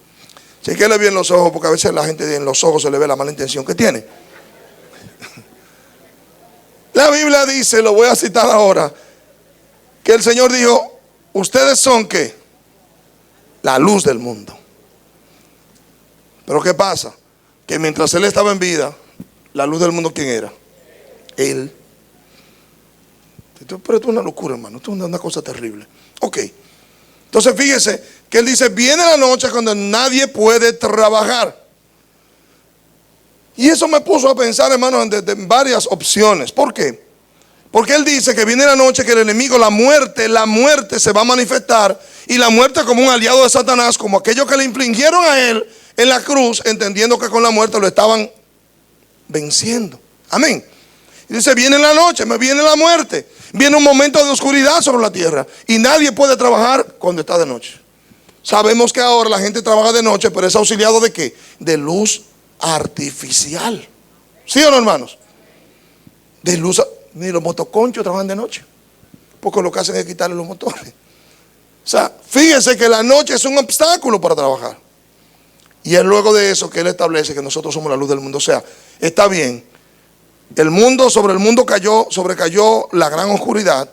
Chequéle bien los ojos, porque a veces la gente en los ojos se le ve la mala intención que tiene. La Biblia dice, lo voy a citar ahora, que el Señor dijo, ustedes son ¿qué? La luz del mundo. Pero ¿qué pasa? Que mientras Él estaba en vida, la luz del mundo, ¿quién era? Él. Pero esto es una locura, hermano. Esto es una cosa terrible. Ok. Entonces fíjese que Él dice, viene la noche cuando nadie puede trabajar. Y eso me puso a pensar, hermano, en varias opciones. ¿Por qué? Porque Él dice que viene la noche que el enemigo, la muerte se va a manifestar. Y la muerte como un aliado de Satanás, como aquellos que le infligieron a Él en la cruz, entendiendo que con la muerte lo estaban venciendo. Amén. Y dice, viene la noche, me viene la muerte. Viene un momento de oscuridad sobre la tierra. Y nadie puede trabajar cuando está de noche. Sabemos que ahora la gente trabaja de noche, pero es auxiliado ¿de qué? De luz artificial. ¿Sí o no, hermanos? De luz. Ni los motoconchos trabajan de noche, porque lo que hacen es quitarle los motores. O sea, fíjense que la noche es un obstáculo para trabajar. Y es luego de eso que Él establece que nosotros somos la luz del mundo. O sea, está bien, sobre el mundo sobrecayó la gran oscuridad,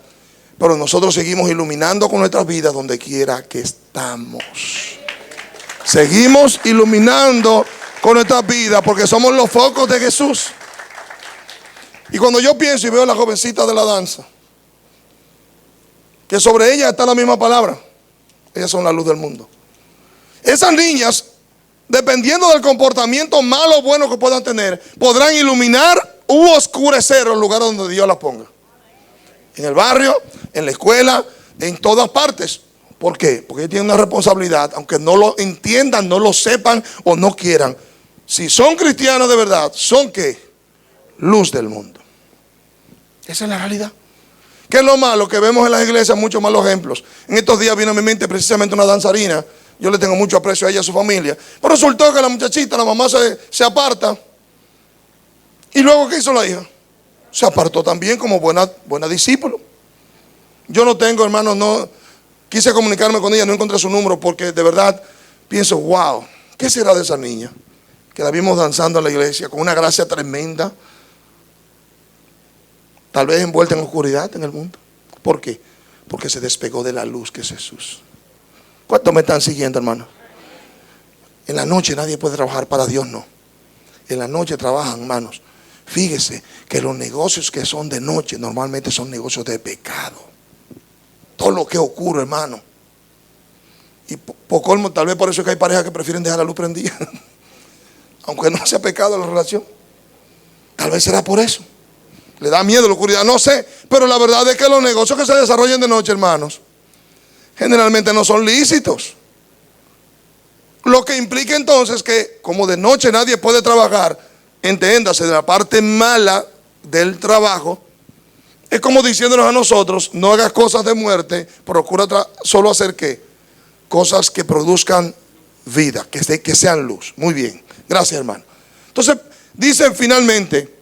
pero nosotros seguimos iluminando con nuestras vidas donde quiera que estamos. Seguimos iluminando con nuestras vidas porque somos los focos de Jesús. Y cuando yo pienso y veo a la jovencita de la danza, que sobre ella está la misma palabra, ellas son la luz del mundo. Esas niñas dependiendo del comportamiento malo o bueno que puedan tener, podrán iluminar u oscurecer los lugares donde Dios las ponga. En el barrio, en la escuela, en todas partes. ¿Por qué? Porque ellos tienen una responsabilidad, aunque no lo entiendan, no lo sepan o no quieran. Si son cristianos de verdad, ¿son qué? Luz del mundo. Esa es la realidad. ¿Qué es lo malo? Que vemos en las iglesias muchos malos ejemplos. En estos días vino a mi mente precisamente una danzarina. Yo le tengo mucho aprecio a ella y a su familia. Pero resultó que la muchachita, la mamá se aparta. ¿Y luego qué hizo la hija? Se apartó también como buena discípulo. Yo no tengo, hermanos, no quise comunicarme con ella, no encontré su número porque de verdad pienso, wow, ¿qué será de esa niña? Que la vimos danzando en la iglesia con una gracia tremenda. Tal vez envuelta en oscuridad en el mundo. ¿Por qué? Porque se despegó de la luz que es Jesús. ¿Cuántos me están siguiendo, hermano? En la noche nadie puede trabajar para Dios, no. En la noche trabajan, hermanos. Fíjese que los negocios que son de noche normalmente son negocios de pecado. Todo lo que ocurre, hermano. Y por colmo, tal vez por eso es que hay parejas que prefieren dejar la luz prendida. Aunque no sea pecado la relación. Tal vez será por eso. Le da miedo la oscuridad, no sé. Pero la verdad es que los negocios que se desarrollan de noche, hermanos, generalmente no son lícitos. Lo que implica entonces que como de noche nadie puede trabajar, entiéndase, de la parte mala del trabajo, es como diciéndonos a nosotros, no hagas cosas de muerte, procura solo hacer ¿qué? Cosas que produzcan vida, que sean luz. Muy bien, gracias, hermano. Entonces, dicen finalmente,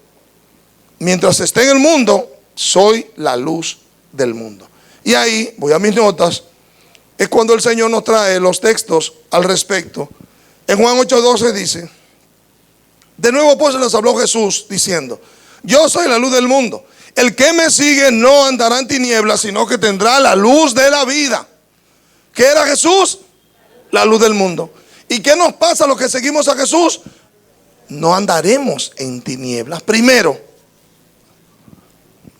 mientras esté en el mundo, soy la luz del mundo. Y ahí, voy a mis notas, es cuando el Señor nos trae los textos al respecto. En Juan 8:12 dice, de nuevo pues les habló Jesús diciendo, yo soy la luz del mundo. El que me sigue no andará en tinieblas, sino que tendrá la luz de la vida. ¿Qué era Jesús? La luz del mundo. ¿Y qué nos pasa a los que seguimos a Jesús? No andaremos en tinieblas. Primero,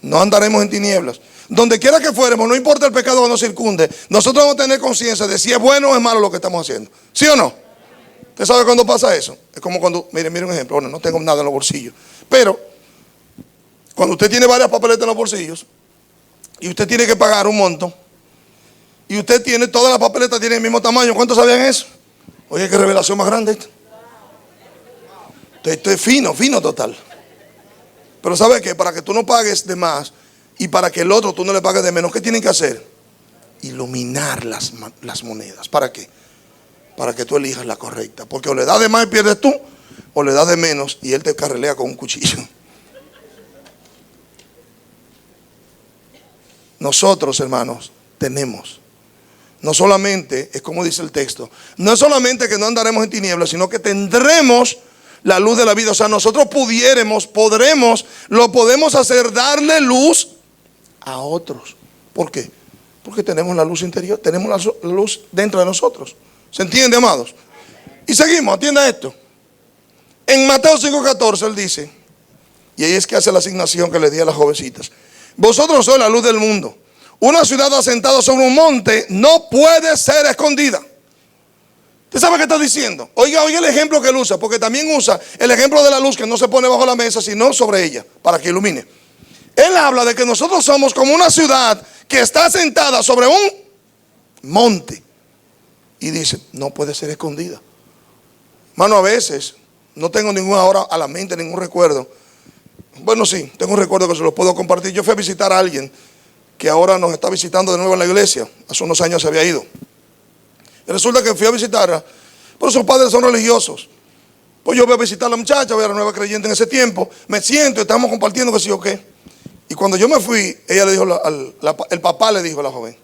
no andaremos en tinieblas. Donde quiera que fuéramos, no importa el pecado que nos circunde, nosotros vamos a tener conciencia de si es bueno o es malo lo que estamos haciendo. ¿Sí o no? ¿Usted sabe cuándo pasa eso? Es como cuando, mire un ejemplo, bueno, no tengo nada en los bolsillos, pero cuando usted tiene varias papeletas en los bolsillos y usted tiene que pagar un monto y usted tiene, todas las papeletas tienen el mismo tamaño, ¿cuántos sabían eso? Oye, qué revelación más grande esto. Esto es fino total. Pero ¿sabe qué? Para que tú no pagues de más y para que el otro tú no le pagues de menos, ¿qué tienen que hacer? Iluminar las monedas. ¿Para qué? Para que tú elijas la correcta. Porque o le das de más y pierdes tú, o le das de menos y él te carrilea con un cuchillo. Nosotros, hermanos, tenemos. No solamente, es como dice el texto, no es solamente que no andaremos en tinieblas, sino que tendremos la luz de la vida. O sea, nosotros lo podemos hacer, darle luz a otros. ¿Por qué? Porque tenemos la luz interior, tenemos la luz dentro de nosotros. ¿Se entiende, amados? Y seguimos, atienda esto. En Mateo 5:14 él dice, y ahí es que hace la asignación que le di a las jovencitas. Vosotros sois la luz del mundo. Una ciudad asentada sobre un monte no puede ser escondida. ¿Usted sabe qué está diciendo? Oiga el ejemplo que él usa, porque también usa el ejemplo de la luz que no se pone bajo la mesa, sino sobre ella, para que ilumine. Él habla de que nosotros somos como una ciudad que está asentada sobre un monte. Y dice, no puede ser escondida. Hermano, a veces, no tengo ninguna hora a la mente, ningún recuerdo. Bueno, sí, tengo un recuerdo que se los puedo compartir. Yo fui a visitar a alguien que ahora nos está visitando de nuevo en la iglesia. Hace unos años se había ido. Y resulta que fui a visitarla, pero sus padres son religiosos. Pues yo voy a visitar a la muchacha, voy a la nueva creyente en ese tiempo. Me siento, estamos compartiendo que sí o qué. Y cuando yo me fui, ella le dijo, el papá le dijo a la joven,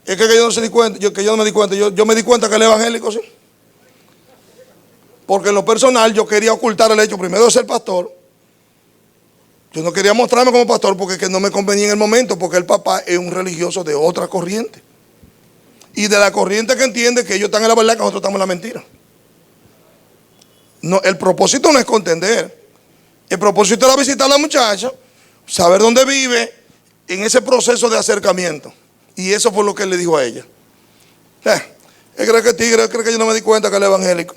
es que yo no se di cuenta, que yo no me di cuenta, yo me di cuenta que él es evangélico, sí. Porque en lo personal yo quería ocultar el hecho primero de ser pastor. Yo no quería mostrarme como pastor porque que no me convenía en el momento, porque el papá es un religioso de otra corriente. Y de la corriente que entiende que ellos están en la verdad, que nosotros estamos en la mentira. No, el propósito no es contender. El propósito era visitar a la muchacha, saber dónde vive, en ese proceso de acercamiento. Y eso fue lo que él le dijo a ella. Él cree que tigre, él cree que yo no me di cuenta que él es evangélico.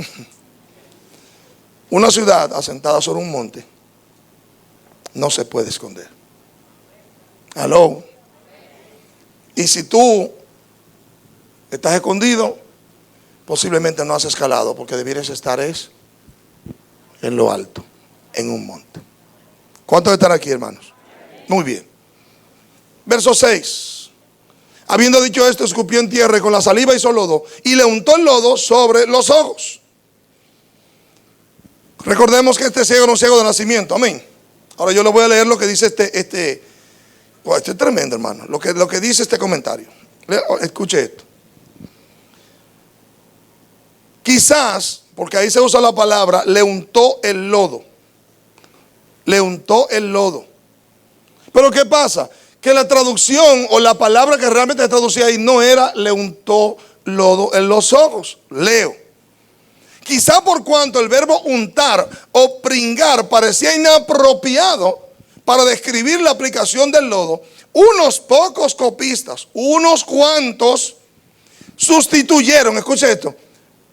Una ciudad asentada sobre un monte no se puede esconder. Aló. Y si tú estás escondido, posiblemente no has escalado, porque debieras estar en lo alto, en un monte. ¿Cuántos están aquí, hermanos? Muy bien. Verso 6. Habiendo dicho esto, escupió en tierra y con la saliva hizo lodo y le untó el lodo sobre los ojos. Recordemos que este ciego era un ciego de nacimiento. Amén. Ahora yo le voy a leer lo que dice este es tremendo, hermano. Lo que dice este comentario. Escuche esto. Quizás, porque ahí se usa la palabra, le untó el lodo. Le untó el lodo. Pero ¿qué pasa? Que la traducción o la palabra que realmente se traducía ahí no era le untó lodo en los ojos. Leo. Quizá por cuanto el verbo untar o pringar parecía inapropiado para describir la aplicación del lodo, unos pocos copistas, unos cuantos sustituyeron, escuche esto,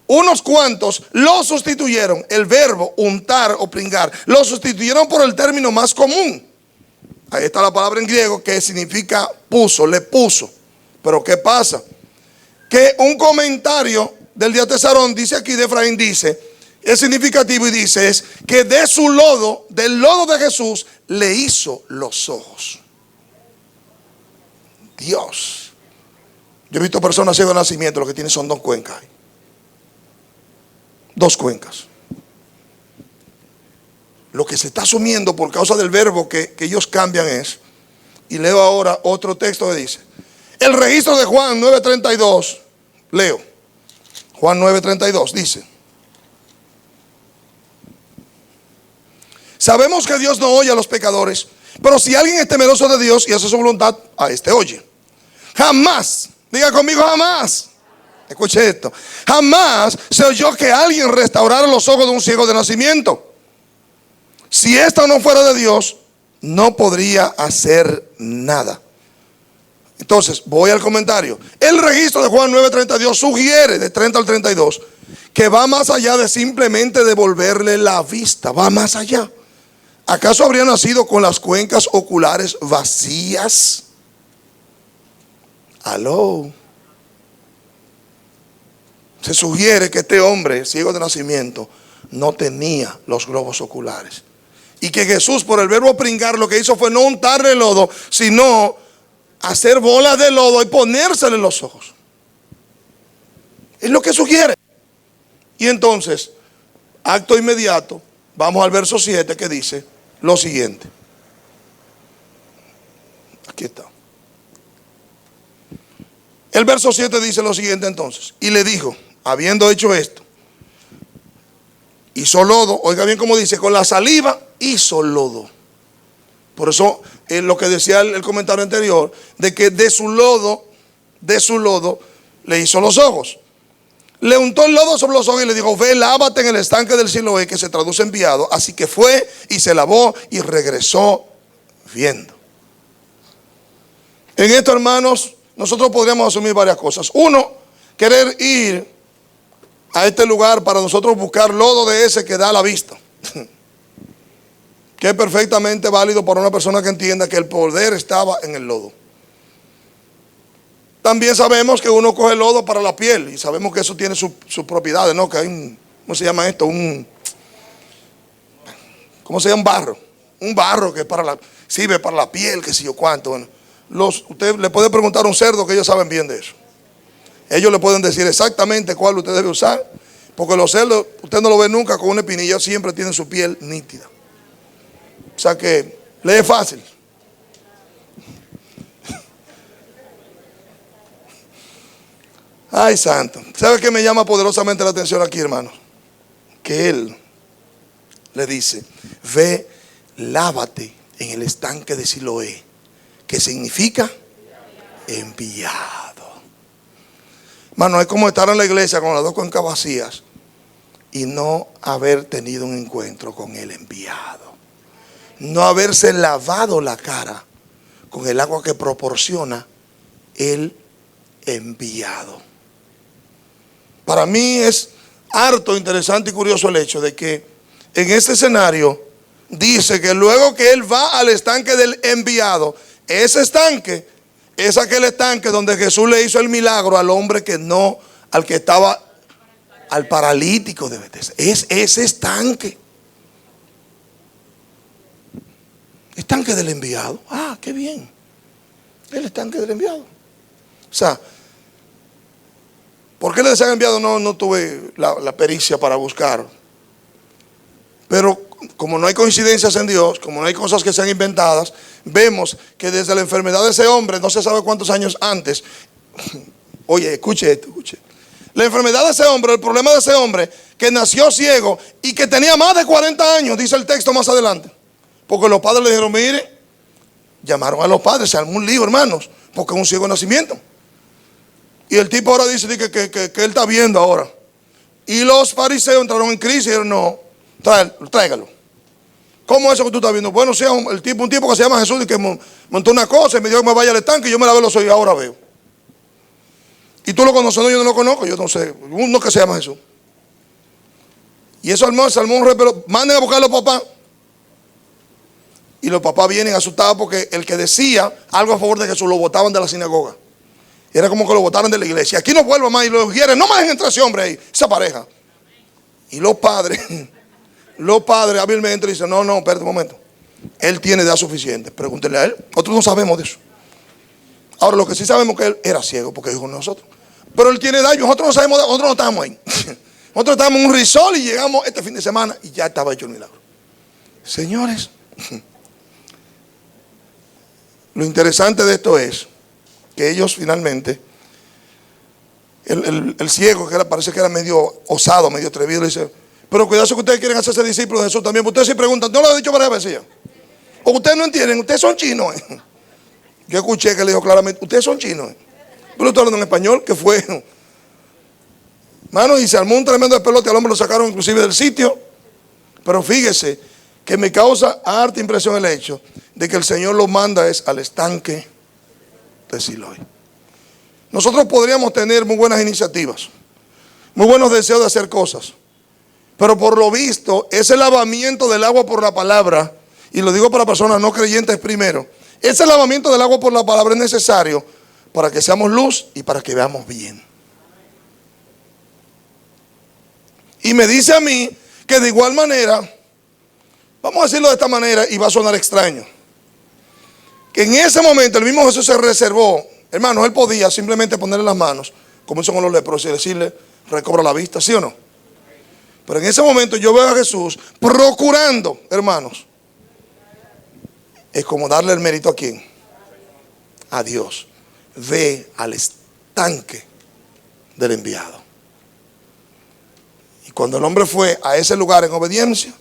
unos cuantos lo sustituyeron, el verbo untar o pringar, lo sustituyeron por el término más común. Ahí está la palabra en griego que significa puso, le puso. Pero ¿qué pasa? Que un comentario del Diatesarón dice aquí, de Efraín dice, es significativo y dice es que de su lodo, del lodo de Jesús, le hizo los ojos. Dios. Yo he visto personas ciegas de nacimiento, lo que tienen son dos cuencas. Dos cuencas. Lo que se está asumiendo por causa del verbo que ellos cambian es, y leo ahora otro texto que dice, el registro de Juan 9:32, leo, Juan 9:32 dice, sabemos que Dios no oye a los pecadores, pero si alguien es temeroso de Dios y hace su voluntad, a este oye. Jamás, diga conmigo jamás, escuche esto, jamás se oyó que alguien restaurara los ojos de un ciego de nacimiento. Si esto no fuera de Dios, no podría hacer nada. Entonces, voy al comentario. El registro de Juan 9:32 sugiere, de 30 al 32, que va más allá de simplemente devolverle la vista. Va más allá. ¿Acaso habría nacido con las cuencas oculares vacías? Aló. Se sugiere que este hombre, ciego de nacimiento, no tenía los globos oculares. Y que Jesús, por el verbo pringar, lo que hizo fue no untarle lodo, sino hacer bolas de lodo y ponérsele en los ojos. Es lo que sugiere. Y entonces, acto inmediato, vamos al verso 7 que dice lo siguiente. Aquí está. El verso 7 dice lo siguiente entonces. Y le dijo, habiendo hecho esto, hizo lodo, oiga bien cómo dice, con la saliva hizo lodo. Por eso lo que decía el comentario anterior, de que de su lodo le hizo los ojos. Le untó el lodo sobre los ojos y le dijo, ve, lávate en el estanque del Siloé, que se traduce enviado. Así que fue y se lavó y regresó viendo. En esto, hermanos, nosotros podríamos asumir varias cosas. Uno, querer ir a este lugar para nosotros buscar lodo de ese que da la vista. Que es perfectamente válido para una persona que entienda que el poder estaba en el lodo. También sabemos que uno coge lodo para la piel y sabemos que eso tiene sus propiedades, ¿no? Que hay un, ¿cómo se llama esto? ¿Cómo se llama? Un barro. Un barro que sirve para la piel, que sé yo cuánto. Bueno, usted le puede preguntar a un cerdo que ellos saben bien de eso. Ellos le pueden decir exactamente cuál usted debe usar, porque los cerdos, usted no lo ve nunca con una espinilla, siempre tienen su piel nítida. O sea que le es fácil. Ay, santo. ¿Sabe qué me llama poderosamente la atención aquí, hermanos? Que él le dice, ve, lávate en el estanque de Siloé, que significa enviado. Hermano, es como estar en la iglesia con las dos cuencas vacías y no haber tenido un encuentro con el enviado. No haberse lavado la cara con el agua que proporciona el enviado. Para mí es harto interesante y curioso el hecho de que en este escenario dice que luego que él va al estanque del enviado, ese estanque es aquel estanque donde Jesús le hizo el milagro al hombre que no, al que estaba, al paralítico de Betesda. Es ese estanque. Estanque del enviado. Ah, qué bien. El estanque del enviado. O sea, ¿por qué le decían enviado? No tuve la pericia para buscar. Pero como no hay coincidencias en Dios, como no hay cosas que sean inventadas, vemos que desde la enfermedad de ese hombre, no se sabe cuántos años antes, oye, escuche esto, escuche. La enfermedad de ese hombre, el problema de ese hombre, que nació ciego y que tenía más de 40 años, dice el texto más adelante. Porque los padres le dijeron, mire, llamaron a los padres, se armó un lío, hermanos, porque es un ciego de nacimiento. Y el tipo ahora dice que él está viendo ahora. Y los fariseos entraron en crisis y dijeron, no, tráigalo. ¿Cómo es eso que tú estás viendo? Bueno, sea un tipo que se llama Jesús y que montó una cosa y me dijo que me vaya al estanque y yo me lavé los ojos y ahora veo. Y tú lo conoces, no, yo no lo conozco, yo no sé, uno que se llama Jesús. Y eso armó un repelo, manden a buscar a los papás. Y los papás vienen asustados porque el que decía algo a favor de Jesús lo botaban de la sinagoga. Era como que lo botaran de la iglesia. Aquí no vuelva más y lo quieren, no me dejen entrar ese hombre ahí, esa pareja. Y los padres hábilmente dicen, no, espérate un momento. Él tiene edad suficiente, pregúntenle a él. Nosotros no sabemos de eso. Ahora, lo que sí sabemos es que él era ciego porque dijo nosotros. Pero él tiene edad y nosotros no sabemos, nosotros no estábamos ahí. Nosotros estábamos en un resort y llegamos este fin de semana y ya estaba hecho el milagro. Señores, lo interesante de esto es que ellos finalmente, el ciego, que parece que era medio osado, medio atrevido, le dice, pero cuidado si ustedes quieren hacerse discípulos de Jesús también. Ustedes sí preguntan, no lo he dicho varias veces ya. O ustedes no entienden, ustedes son chinos. Yo escuché que le dijo claramente, ustedes son chinos. Yo lo estoy hablando en español, que fue, mano, y se armó un tremendo despelote, al hombre lo sacaron inclusive del sitio. Pero fíjese que me causa harta impresión el hecho de que el Señor lo manda es al estanque de Siloé. Nosotros podríamos tener muy buenas iniciativas, muy buenos deseos de hacer cosas, pero por lo visto ese lavamiento del agua por la palabra, y lo digo para personas no creyentes primero, ese lavamiento del agua por la palabra es necesario para que seamos luz y para que veamos bien. Y me dice a mí que de igual manera, vamos a decirlo de esta manera y va a sonar extraño, que en ese momento el mismo Jesús se reservó, hermanos, él podía simplemente ponerle las manos, como hizo con los leprosos, y decirle, recobra la vista, ¿sí o no? Pero en ese momento yo veo a Jesús procurando, hermanos, es como darle el mérito a quién, a Dios. Ve al estanque del enviado. Y cuando el hombre fue a ese lugar en obediencia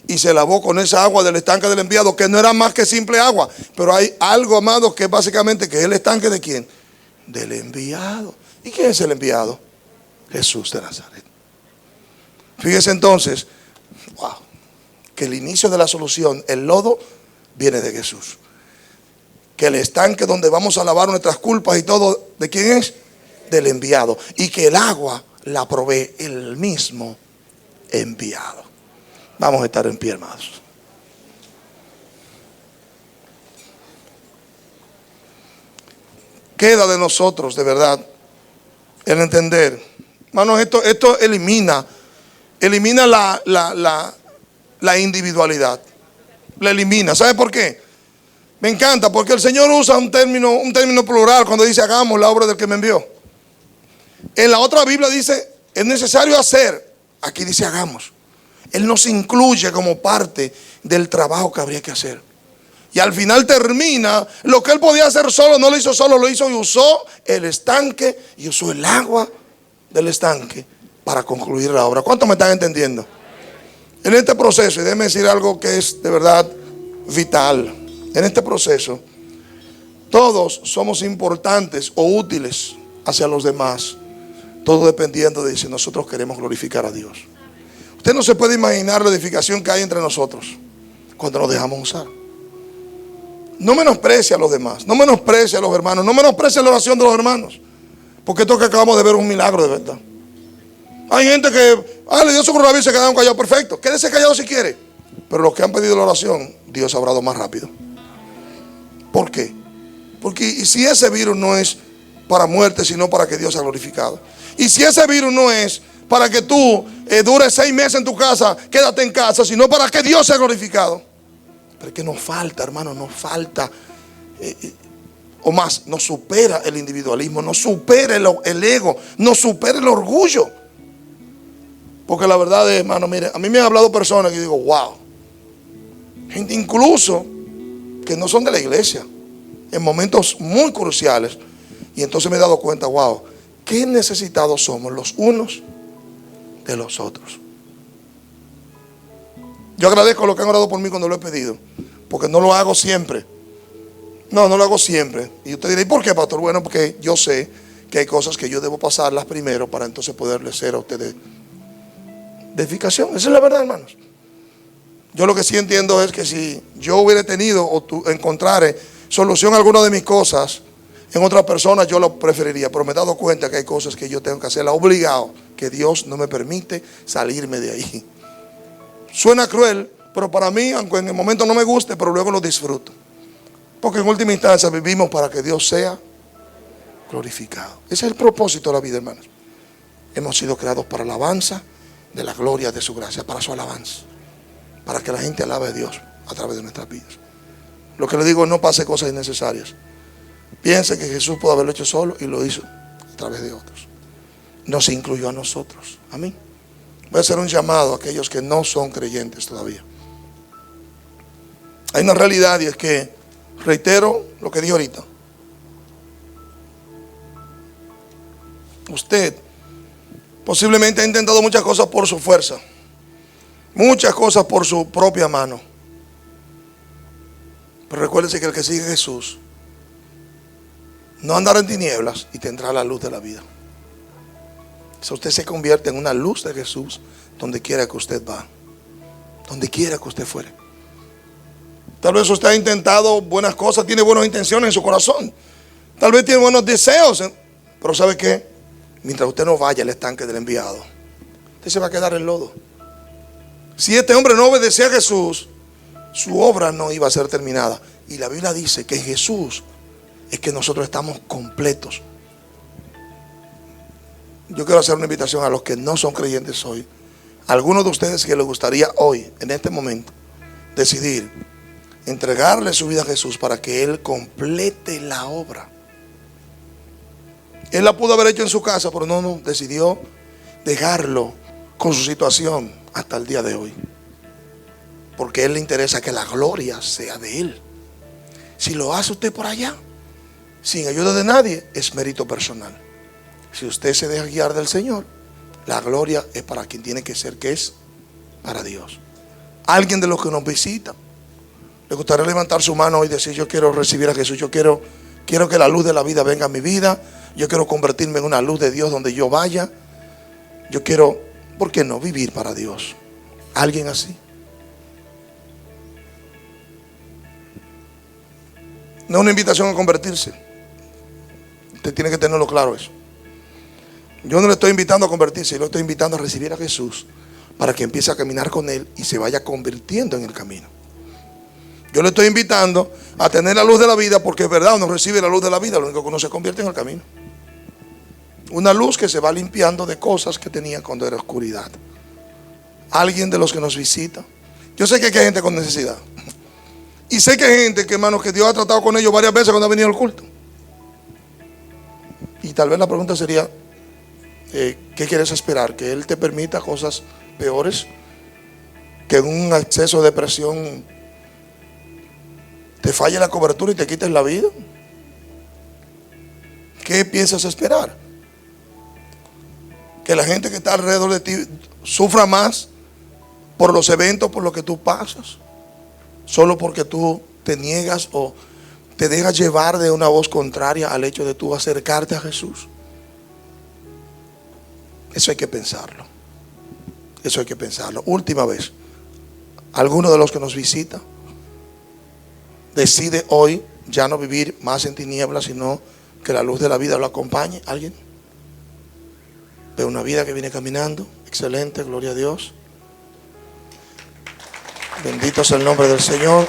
y se lavó con esa agua del estanque del enviado, que no era más que simple agua, pero hay algo, amados, que básicamente que es el estanque de quién, del enviado. ¿Y quién es el enviado? Jesús de Nazaret. Fíjese entonces, wow, que el inicio de la solución, el lodo, viene de Jesús. Que el estanque donde vamos a lavar nuestras culpas y todo, ¿de quién es? Del enviado. Y que el agua la provee el mismo enviado. Vamos a estar en pie, hermanos. Queda de nosotros, de verdad, el entender. Hermanos, esto elimina la individualidad. La elimina. ¿Sabe por qué? Me encanta, porque el Señor usa un término plural cuando dice hagamos la obra del que me envió. En la otra Biblia dice es necesario hacer. Aquí dice hagamos. Él nos incluye como parte del trabajo que habría que hacer. Y al final termina, lo que él podía hacer solo, no lo hizo solo, lo hizo y usó el estanque y usó el agua del estanque para concluir la obra. ¿Cuántos me están entendiendo? En este proceso, y déjeme decir algo que es de verdad vital. En este proceso, todos somos importantes o útiles hacia los demás. Todo dependiendo de si nosotros queremos glorificar a Dios. Usted no se puede imaginar la edificación que hay entre nosotros cuando nos dejamos usar. No menosprecie a los demás, no menosprecie a los hermanos, no menosprecie la oración de los hermanos, porque esto que acabamos de ver es un milagro de verdad. Hay gente que, le dio su coronavirus y se quedaron callados. Perfecto, quédese callado si quiere. Pero los que han pedido la oración, Dios ha obrado más rápido. ¿Por qué? Porque y si ese virus no es para muerte, sino para que Dios sea glorificado. Y si ese virus no es para que tú dures 6 meses en tu casa, quédate en casa, sino para que Dios sea glorificado. Pero es que nos falta, hermano, nos falta, o más, nos supera el individualismo, nos supera el ego, nos supera el orgullo. Porque la verdad es, hermano, mire, a mí me han hablado personas que digo, wow, gente incluso que no son de la iglesia, en momentos muy cruciales. Y entonces me he dado cuenta, wow, qué necesitados somos los unos de los otros. Yo agradezco lo que han orado por mí cuando lo he pedido, porque no lo hago siempre. No lo hago siempre. Y usted dirá, ¿y por qué, pastor? Bueno, porque yo sé que hay cosas que yo debo pasarlas primero para entonces poderle ser a ustedes de edificación. Esa es la verdad, hermanos. Yo lo que sí entiendo es que si yo hubiera tenido o encontrare solución a alguna de mis cosas en otras personas, yo lo preferiría. Pero me he dado cuenta que hay cosas que yo tengo que hacerlas obligado, que Dios no me permite salirme de ahí. Suena cruel, pero para mí, aunque en el momento no me guste, pero luego lo disfruto. Porque en última instancia vivimos para que Dios sea glorificado. Ese es el propósito de la vida, hermanos. Hemos sido creados para la alabanza de la gloria de su gracia, para su alabanza, para que la gente alabe a Dios a través de nuestras vidas. Lo que le digo es no pase cosas innecesarias. Piense que Jesús pudo haberlo hecho solo y lo hizo a través de otros. Nos incluyó a nosotros. Amén. Voy a hacer un llamado a aquellos que no son creyentes todavía. Hay una realidad y es que, reitero lo que dije ahorita, usted posiblemente ha intentado muchas cosas por su fuerza, muchas cosas por su propia mano. Pero recuérdese que el que sigue a Jesús no andará en tinieblas y tendrá la luz de la vida. Si usted se convierte en una luz de Jesús donde quiera que usted va, donde quiera que usted fuere. Tal vez usted ha intentado buenas cosas, tiene buenas intenciones en su corazón, tal vez tiene buenos deseos, pero ¿sabe qué? Mientras usted no vaya al estanque del enviado, usted se va a quedar en lodo. Si este hombre no obedecía a Jesús, su obra no iba a ser terminada. Y la Biblia dice que en Jesús es que nosotros estamos completos. Yo quiero hacer una invitación a los que no son creyentes hoy. A algunos de ustedes que les gustaría hoy, en este momento, decidir entregarle su vida a Jesús para que Él complete la obra. Él la pudo haber hecho en su casa, pero no, decidió dejarlo con su situación hasta el día de hoy. Porque a Él le interesa que la gloria sea de Él. Si lo hace usted por allá, sin ayuda de nadie, es mérito personal. Si usted se deja guiar del Señor, la gloria es para quien tiene que ser, que es para Dios. Alguien de los que nos visita, le gustaría levantar su mano y decir: yo quiero recibir a Jesús, yo quiero que la luz de la vida venga a mi vida, yo quiero convertirme en una luz de Dios donde yo vaya, yo quiero, ¿por qué no?, vivir para Dios. ¿Alguien así? No es una invitación a convertirse. Usted tiene que tenerlo claro eso. Yo no le estoy invitando a convertirse, yo le estoy invitando a recibir a Jesús para que empiece a caminar con Él y se vaya convirtiendo en el camino. Yo le estoy invitando a tener la luz de la vida, porque es verdad, uno recibe la luz de la vida, lo único que uno se convierte en el camino. Una luz que se va limpiando de cosas que tenía cuando era oscuridad. Alguien de los que nos visita. Yo sé que hay gente con necesidad. Y sé que hay gente que, hermanos, que Dios ha tratado con ellos varias veces cuando ha venido al culto. Y tal vez la pregunta sería: ¿qué quieres esperar? ¿Que Él te permita cosas peores? ¿Que en un acceso de depresión te falle la cobertura y te quites la vida? ¿Qué piensas esperar? ¿Que la gente que está alrededor de ti sufra más por los eventos por los que tú pasas? Solo porque tú te niegas o te dejas llevar de una voz contraria al hecho de tú acercarte a Jesús. Eso hay que pensarlo. Eso hay que pensarlo. Última vez, alguno de los que nos visita decide hoy ya no vivir más en tinieblas, sino que la luz de la vida lo acompañe. ¿Alguien? Veo una vida que viene caminando. Excelente, gloria a Dios. Bendito sea el nombre del Señor.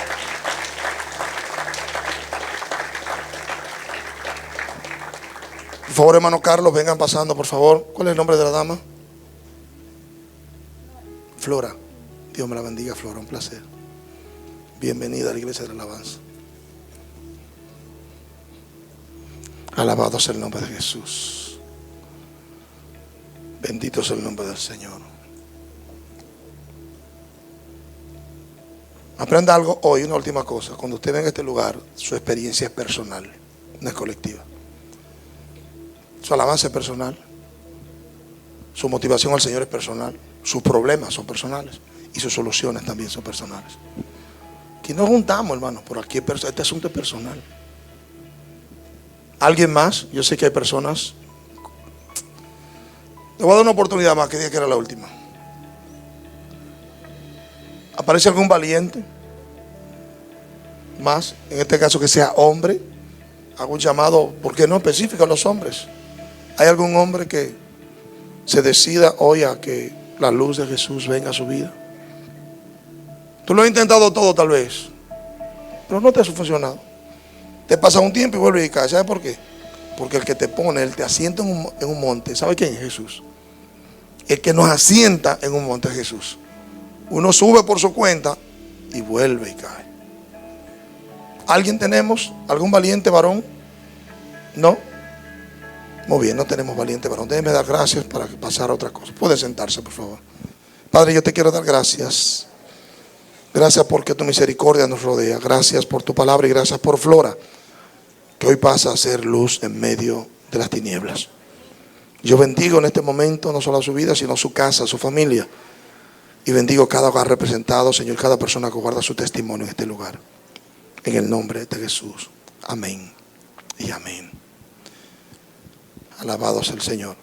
Por favor, hermano Carlos, vengan pasando, por favor. ¿Cuál es el nombre de la dama? Flora. Dios me la bendiga, Flora, un placer. Bienvenida a la iglesia de la alabanza. Alabado sea el nombre de Jesús. Bendito sea el nombre del Señor. Aprenda algo hoy, una última cosa. Cuando usted venga a este lugar, su experiencia es personal, no es colectiva. Su alabanza es personal. Su motivación al Señor es personal. Sus problemas son personales. Y sus soluciones también son personales. Aquí nos juntamos, hermano, por aquí este asunto es personal. ¿Alguien más? Yo sé que hay personas. Le voy a dar una oportunidad más, que dije que era la última. ¿Aparece algún valiente? Más, en este caso que sea hombre. Hago un llamado, ¿por qué no específico a los hombres? ¿Hay algún hombre que se decida hoy a que la luz de Jesús venga a su vida? Tú lo has intentado todo tal vez, pero no te ha funcionado. Te pasa un tiempo y vuelve y cae. ¿Sabes por qué? Porque el que te pone, el te asienta en un monte, ¿sabe quién es Jesús? El que nos asienta en un monte es Jesús. Uno sube por su cuenta y vuelve y cae. ¿Alguien tenemos? ¿Algún valiente varón? ¿No? Muy bien, no tenemos valiente varón. Déjeme dar gracias para pasar a otra cosa. Puede sentarse, por favor. Padre, yo te quiero dar gracias. Gracias porque tu misericordia nos rodea. Gracias por tu palabra y gracias por Flora, que hoy pasa a ser luz en medio de las tinieblas. Yo bendigo en este momento no solo su vida, sino su casa, su familia. Y bendigo cada hogar representado, Señor, cada persona que guarda su testimonio en este lugar. En el nombre de Jesús. Amén y amén. Alabado sea el Señor.